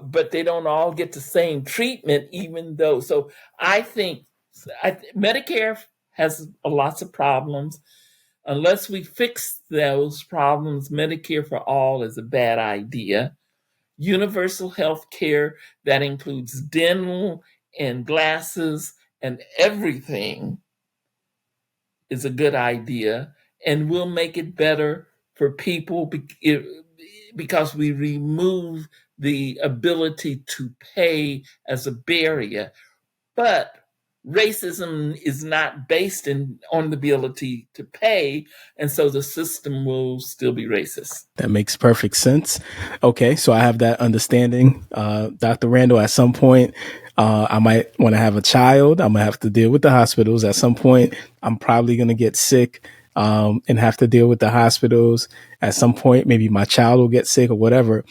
but they don't all get the same treatment, even though. So I think Medicare has lots of problems. Unless we fix those problems, Medicare for all is a bad idea. Universal health care that includes dental and glasses and everything is a good idea, and we'll make it better for people because we remove the ability to pay as a barrier. But racism is not based on the ability to pay, and so the system will still be racist. That makes perfect sense. Okay, so I have that understanding. Dr. Randall, at some point, I might want to have a child. I'm going to have to deal with the hospitals. At some point, I'm probably going to get sick and have to deal with the hospitals. At some point, maybe my child will get sick or whatever.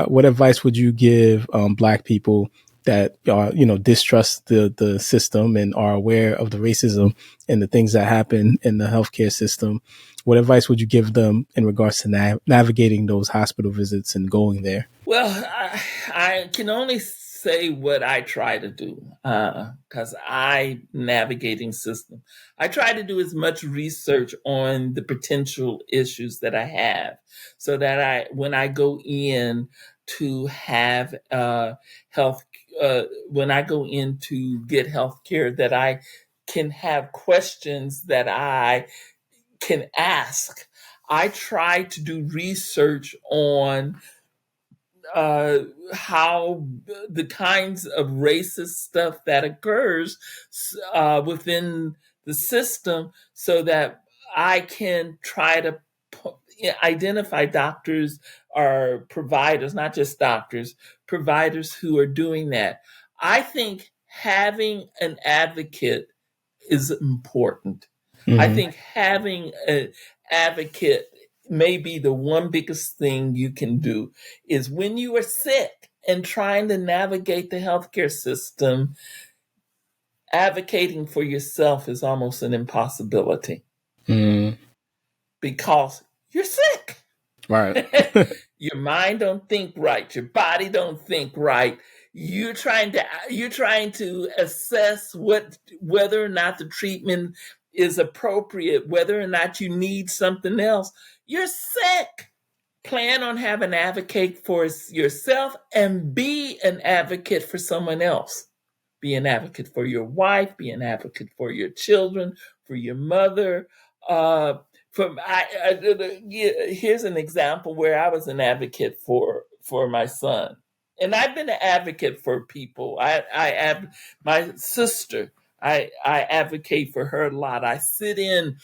What advice would you give Black people that are, distrust the system and are aware of the racism and the things that happen in the healthcare system? What advice would you give them in regards to navigating those hospital visits and going there? Well, I can only say what I try to do because I navigating system. I try to do as much research on the potential issues that I have, so that when I go in to have health, when I go in to get health care, that I can have questions that I can ask. I try to do research on how the kinds of racist stuff that occurs within the system, so that I can try to identify doctors or providers, not just doctors, providers who are doing that. I think having an advocate is important. I Mm-hmm. think having an advocate may be the one biggest thing you can do is when you are sick and trying to navigate the healthcare system, advocating for yourself is almost an impossibility Mm, because you're sick. right. Your mind don't think right, your body don't think right. You're trying to assess whether or not the treatment is appropriate, whether or not you need something else. You're sick. Plan on having an advocate for yourself and be an advocate for someone else. Be an advocate for your wife, be an advocate for your children, for your mother. Uh, Here's an example where I was an advocate for my son, and I've been an advocate for people. My sister. I advocate for her a lot. I sit in,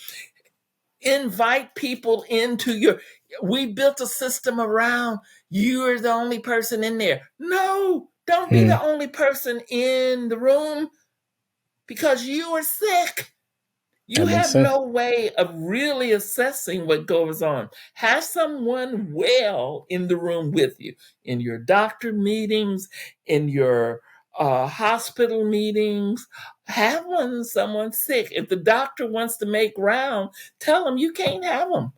invite people into your. We built a system around you're the only person in there. No, don't be the Mm, only person in the room because you are sick. You that makes have sense. no way of really assessing what goes on. Have someone well in the room with you, in your doctor meetings, in your hospital meetings. Have someone sick. If the doctor wants to make round, tell them you can't have them.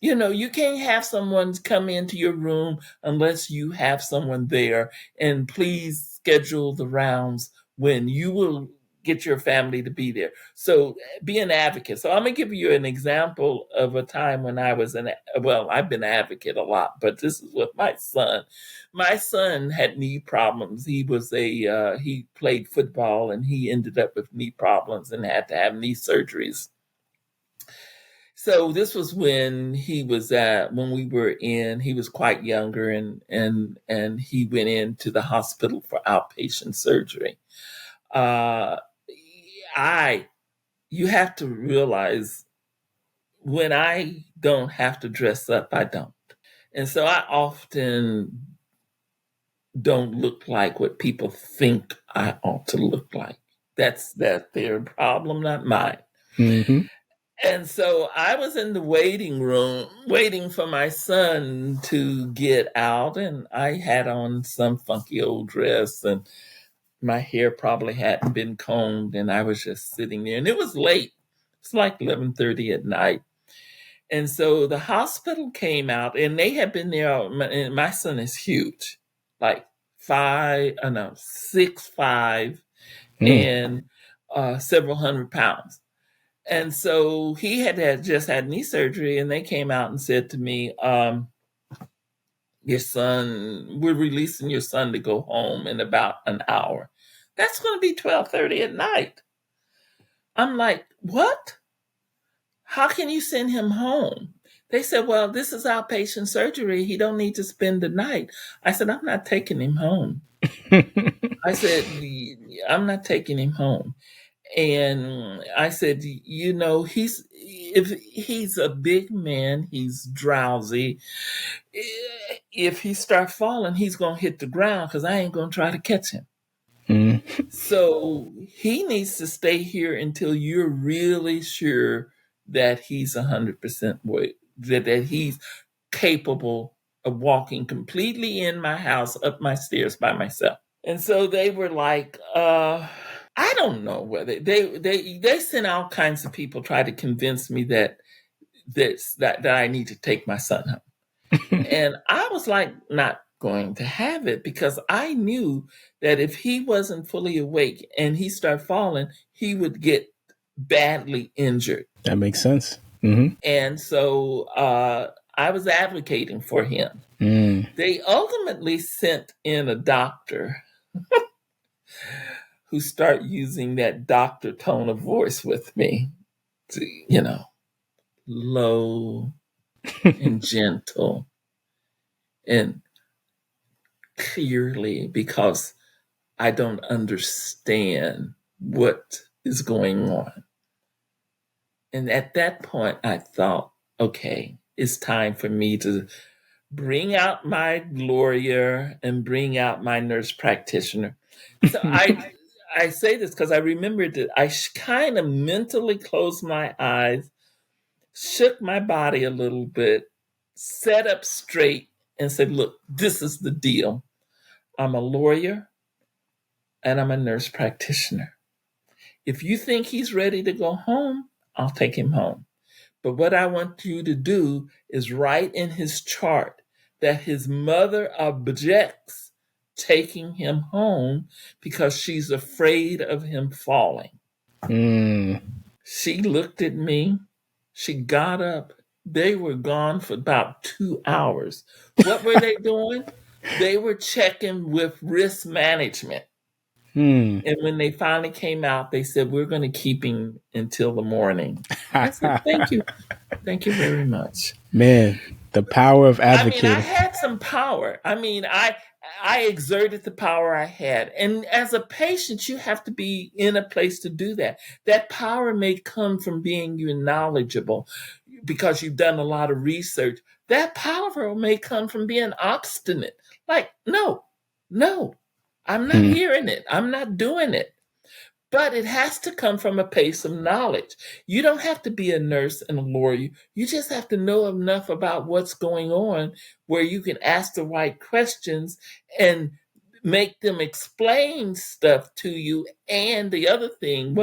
You can't have someone come into your room unless you have someone there. And please schedule the rounds when you will get your family to be there. So be an advocate. So I'm going to give you an example of a time when I've been an advocate a lot, but this is with my son. My son had knee problems. He played football and he ended up with knee problems and had to have knee surgeries. So this was when we were in, he was quite younger, and he went into the hospital for outpatient surgery. Uh I You have to realize when I don't have to dress up, I don't. And so I often don't look like what people think I ought to look like. That's their problem, not mine. Mm-hmm. And so I was in the waiting room waiting for my son to get out, and I had on some funky old dress, and my hair probably hadn't been combed, and I was just sitting there, and it was late. It's like 11:30 at night. And so the hospital came out, and they had been there. And my son is huge, like 6'5", Mm. and several hundred pounds. And so he had just had knee surgery, and they came out and said to me, your son, we're releasing your son to go home in about an hour. That's going to be 12:30 at night. I'm like, what? How can you send him home? They said, well, this is outpatient surgery. He don't need to spend the night. I said, I'm not taking him home. I said, I'm not taking him home. And I said, if he's a big man, he's drowsy. If he starts falling, he's going to hit the ground because I ain't going to try to catch him. Mm. So he needs to stay here until you're really sure that he's 100% weight, that he's capable of walking completely in my house up my stairs by myself. And so they were like, I don't know whether they sent all kinds of people try to convince me that I need to take my son home. And I was like, not going to have it, because I knew that if he wasn't fully awake and he started falling, he would get badly injured. That makes sense. Mm-hmm. And so I was advocating for him. Mm. They ultimately sent in a doctor who started using that doctor tone of voice with me, low and gentle and clearly, because I don't understand what is going on. And at that point, I thought, okay, it's time for me to bring out my lawyer and bring out my nurse practitioner. So I say this because I remembered that I kind of mentally closed my eyes, shook my body a little bit, sat up straight, and said, look, this is the deal. I'm a lawyer and I'm a nurse practitioner. If you think he's ready to go home, I'll take him home. But what I want you to do is write in his chart that his mother objects taking him home because she's afraid of him falling. Mm. She looked at me. She got up. They were gone for about 2 hours. What were they doing? They were checking with risk management. Mm. And when they finally came out, they said, we're going to keep him until the morning. I said, thank you. Thank you very much. Man, the power of advocating. I had some power. I exerted the power I had. And as a patient, you have to be in a place to do that. That power may come from being you knowledgeable because you've done a lot of research. That power may come from being obstinate. Like, no, I'm not hearing it. I'm not doing it. But it has to come from a place of knowledge. You don't have to be a nurse and a lawyer. You just have to know enough about what's going on where you can ask the right questions and make them explain stuff to you. And the other thing,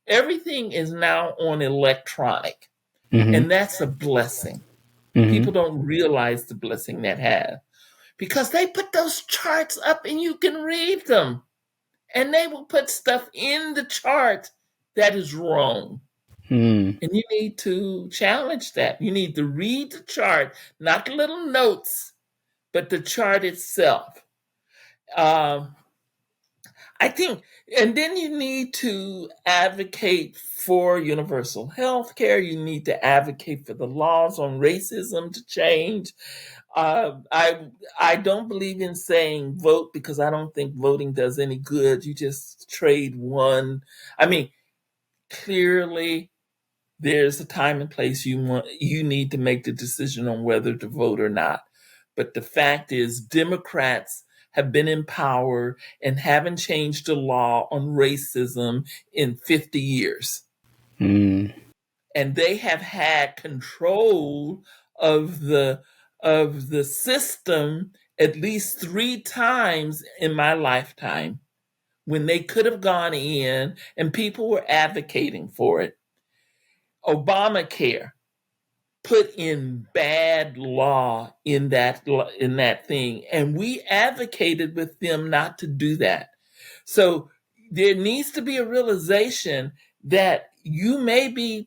everything is now on electronic. Mm-hmm. And that's a blessing. Mm-hmm. People don't realize the blessing that has, because they put those charts up and you can read them. And they will put stuff in the chart that is wrong. Mm. And you need to challenge that. You need to read the chart, not the little notes, but the chart itself. I think, and then you need to advocate for universal health care. You need to advocate for the laws on racism to change. I don't believe in saying vote, because I don't think voting does any good. You just trade one. I mean, clearly there's a time and place you need to make the decision on whether to vote or not. But the fact is, Democrats have been in power and haven't changed the law on racism in 50 years. Mm. And they have had control of the system at least 3 times in my lifetime when they could have gone in and people were advocating for it. Obamacare put in bad law in that thing, and we advocated with them not to do that. So there needs to be a realization that you may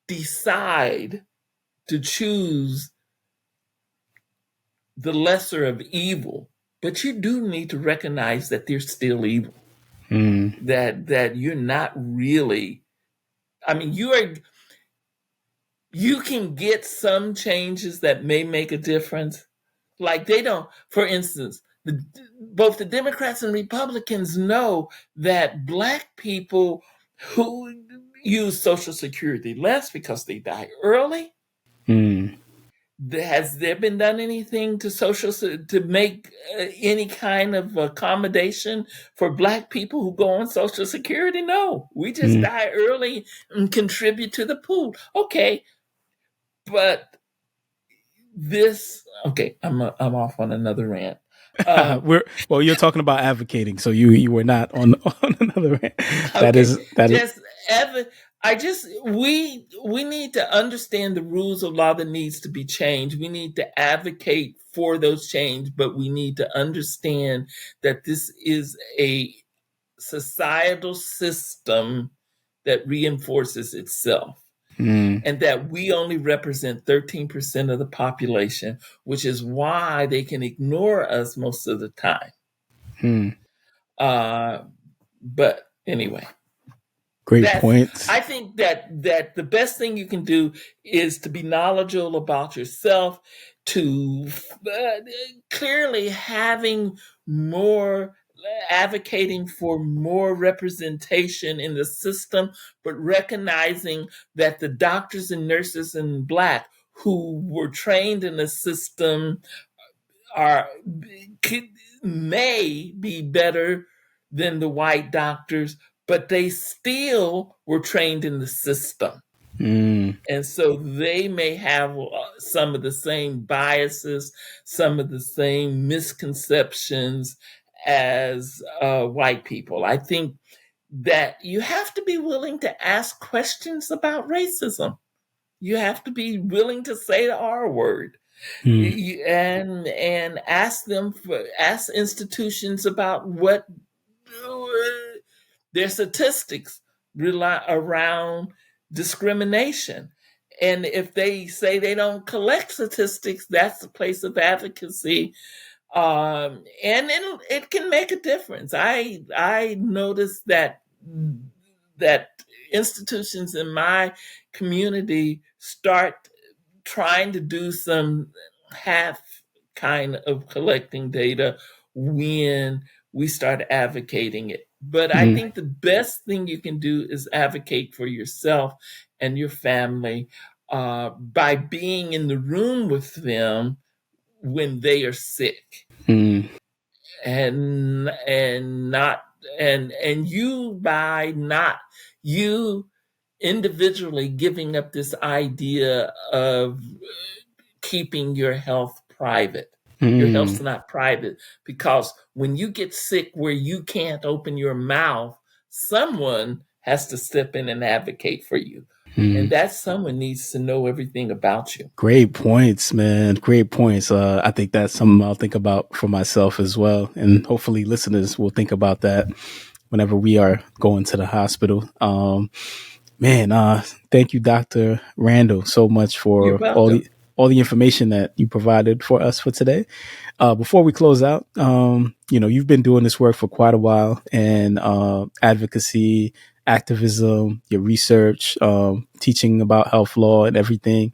decide to choose the lesser of evil, but you do need to recognize that they're still evil. Mm. That you're not really. I mean, you can get some changes that may make a difference. Like they don't, for instance, both the Democrats and Republicans know that Black people who use Social Security less because they die early. Mm. Has there been done anything to make any kind of accommodation for Black people who go on Social Security? No, we just Mm. die early and contribute to the pool. Okay, but I'm off on another rant. You're talking about advocating, so you were not on on another rant. That Okay, is that is. just we need to understand the rules of law that needs to be changed. We need to advocate for those change, but we need to understand that this is a societal system that reinforces itself. Mm. And that we only represent 13% of the population, which is why they can ignore us most of the time. Mm. But anyway, Great points. I think that the best thing you can do is to be knowledgeable about yourself, to clearly having more, advocating for more representation in the system, but recognizing that the doctors and nurses in Black who were trained in the system are may be better than the white doctors, but they still were trained in the system. Mm. And so they may have some of the same biases, some of the same misconceptions as white people. I think that you have to be willing to ask questions about racism. You have to be willing to say the R word. Mm. And ask institutions about what their statistics rely around discrimination. And if they say they don't collect statistics, that's a place of advocacy. And it can make a difference. I noticed that institutions in my community start trying to do some half kind of collecting data when we start advocating it. But I Mm. think the best thing you can do is advocate for yourself and your family by being in the room with them when they are sick, Mm. and not and you by not you individually giving up this idea of keeping your health private. Your Mm. health's not private, because when you get sick where you can't open your mouth, someone has to step in and advocate for you. And Mm. that someone needs to know everything about you. Great points, man. Great points. I think that's something I'll think about for myself as well, and hopefully listeners will think about that whenever we are going to the hospital. Man, thank you, Dr. Randall, so much You're for welcome. all the information that you provided for us for today. Before we close out, you've been doing this work for quite a while, and advocacy, activism, your research, teaching about health law and everything.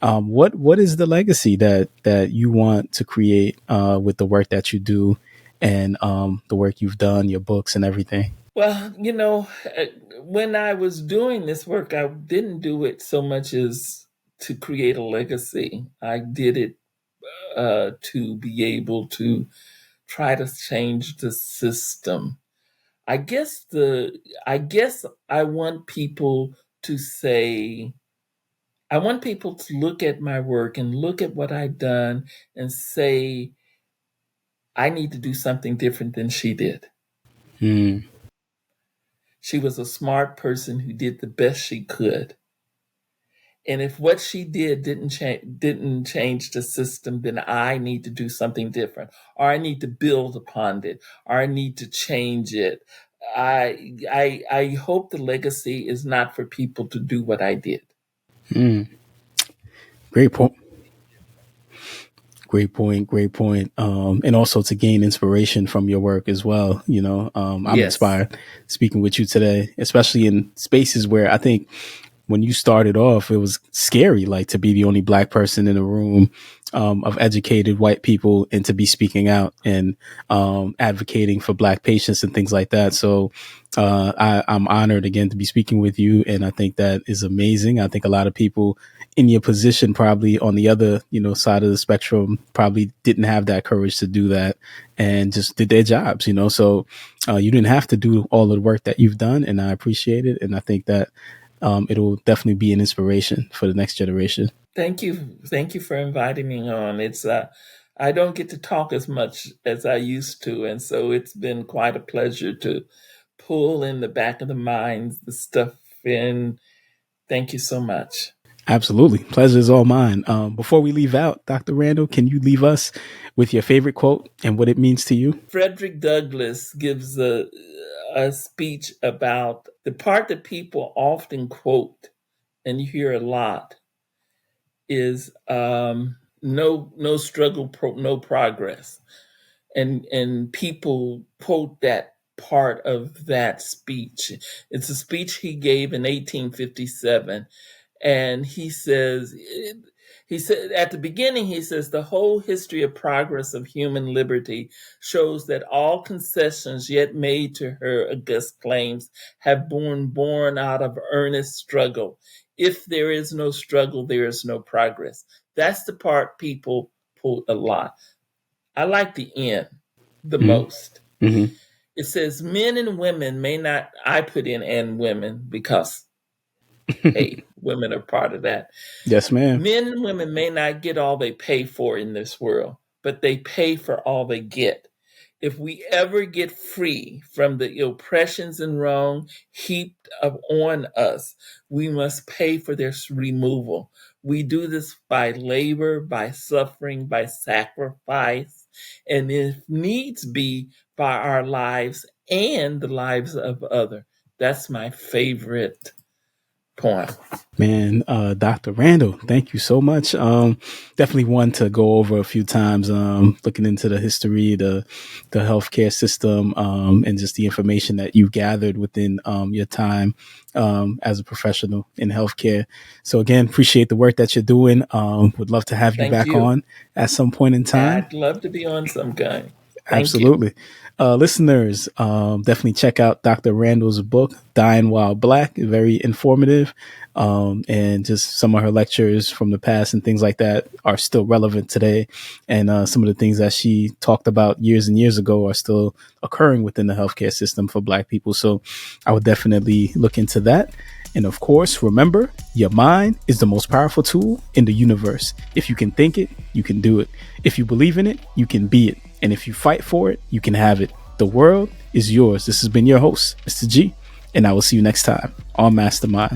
What is the legacy that you want to create with the work that you do, and the work you've done, your books and everything? Well, when I was doing this work, I didn't do it so much as to create a legacy. I did it to be able to try to change the system. I guess I want people to say, I want people to look at my work and look at what I've done and say, I need to do something different than she did. Mm. She was a smart person who did the best she could. And if what she did didn't change the system, then I need to do something different, or I need to build upon it, or I need to change it. I hope the legacy is not for people to do what I did. Mm. Great point. Great point. Great point. And also to gain inspiration from your work as well. I'm Yes. inspired speaking with you today, especially in spaces where I think when you started off, it was scary, like to be the only Black person in a room of educated white people and to be speaking out and advocating for Black patients and things like that. So I'm honored again to be speaking with you. And I think that is amazing. I think a lot of people in your position, probably on the other, side of the spectrum, probably didn't have that courage to do that and just did their jobs, So you didn't have to do all of the work that you've done. And I appreciate it. And I think that it'll definitely be an inspiration for the next generation. Thank you for inviting me on. It's I don't get to talk as much as I used to, and so it's been quite a pleasure to pull in the back of the minds the stuff in. Thank you so much. Absolutely. Pleasure is all mine. Before we leave out, Dr. Randall, can you leave us with your favorite quote and what it means to you? Frederick Douglass gives a speech about the part that people often quote, and you hear a lot, is no struggle, no progress. And people quote that part of that speech. It's a speech he gave in 1857, and he said at the beginning, he says, the whole history of progress of human liberty shows that all concessions yet made to her august claims have been born out of earnest struggle. If there is no struggle, there is no progress. That's the part people quote a lot. I like the end the most. Mm-hmm. Mm-hmm. It says men and women may not, I put in and women because, hey, women are part of that. Yes, ma'am. Men and women may not get all they pay for in this world, but they pay for all they get. If we ever get free from the oppressions and wrong heaped up on us, we must pay for their removal. We do this by labor, by suffering, by sacrifice, and if needs be, by our lives and the lives of others. That's my favorite poem. Man, Dr. Randall, thank you so much. Definitely one to go over a few times, looking into the history, the healthcare system, and just the information that you've gathered within your time as a professional in healthcare. So again, appreciate the work that you're doing. Would love to have you Thank back you. on at some point in time. I'd love to be on some guy. Thank you. Absolutely. Listeners, definitely check out Dr. Randall's book, Dying While Black. Very informative. And just some of her lectures from the past and things like that are still relevant today. And some of the things that she talked about years and years ago are still occurring within the healthcare system for Black people. So I would definitely look into that. And of course, remember, your mind is the most powerful tool in the universe. If you can think it, you can do it. If you believe in it, you can be it. And if you fight for it, you can have it. The world is yours. This has been your host, Mr. G, and I will see you next time on MasterMine.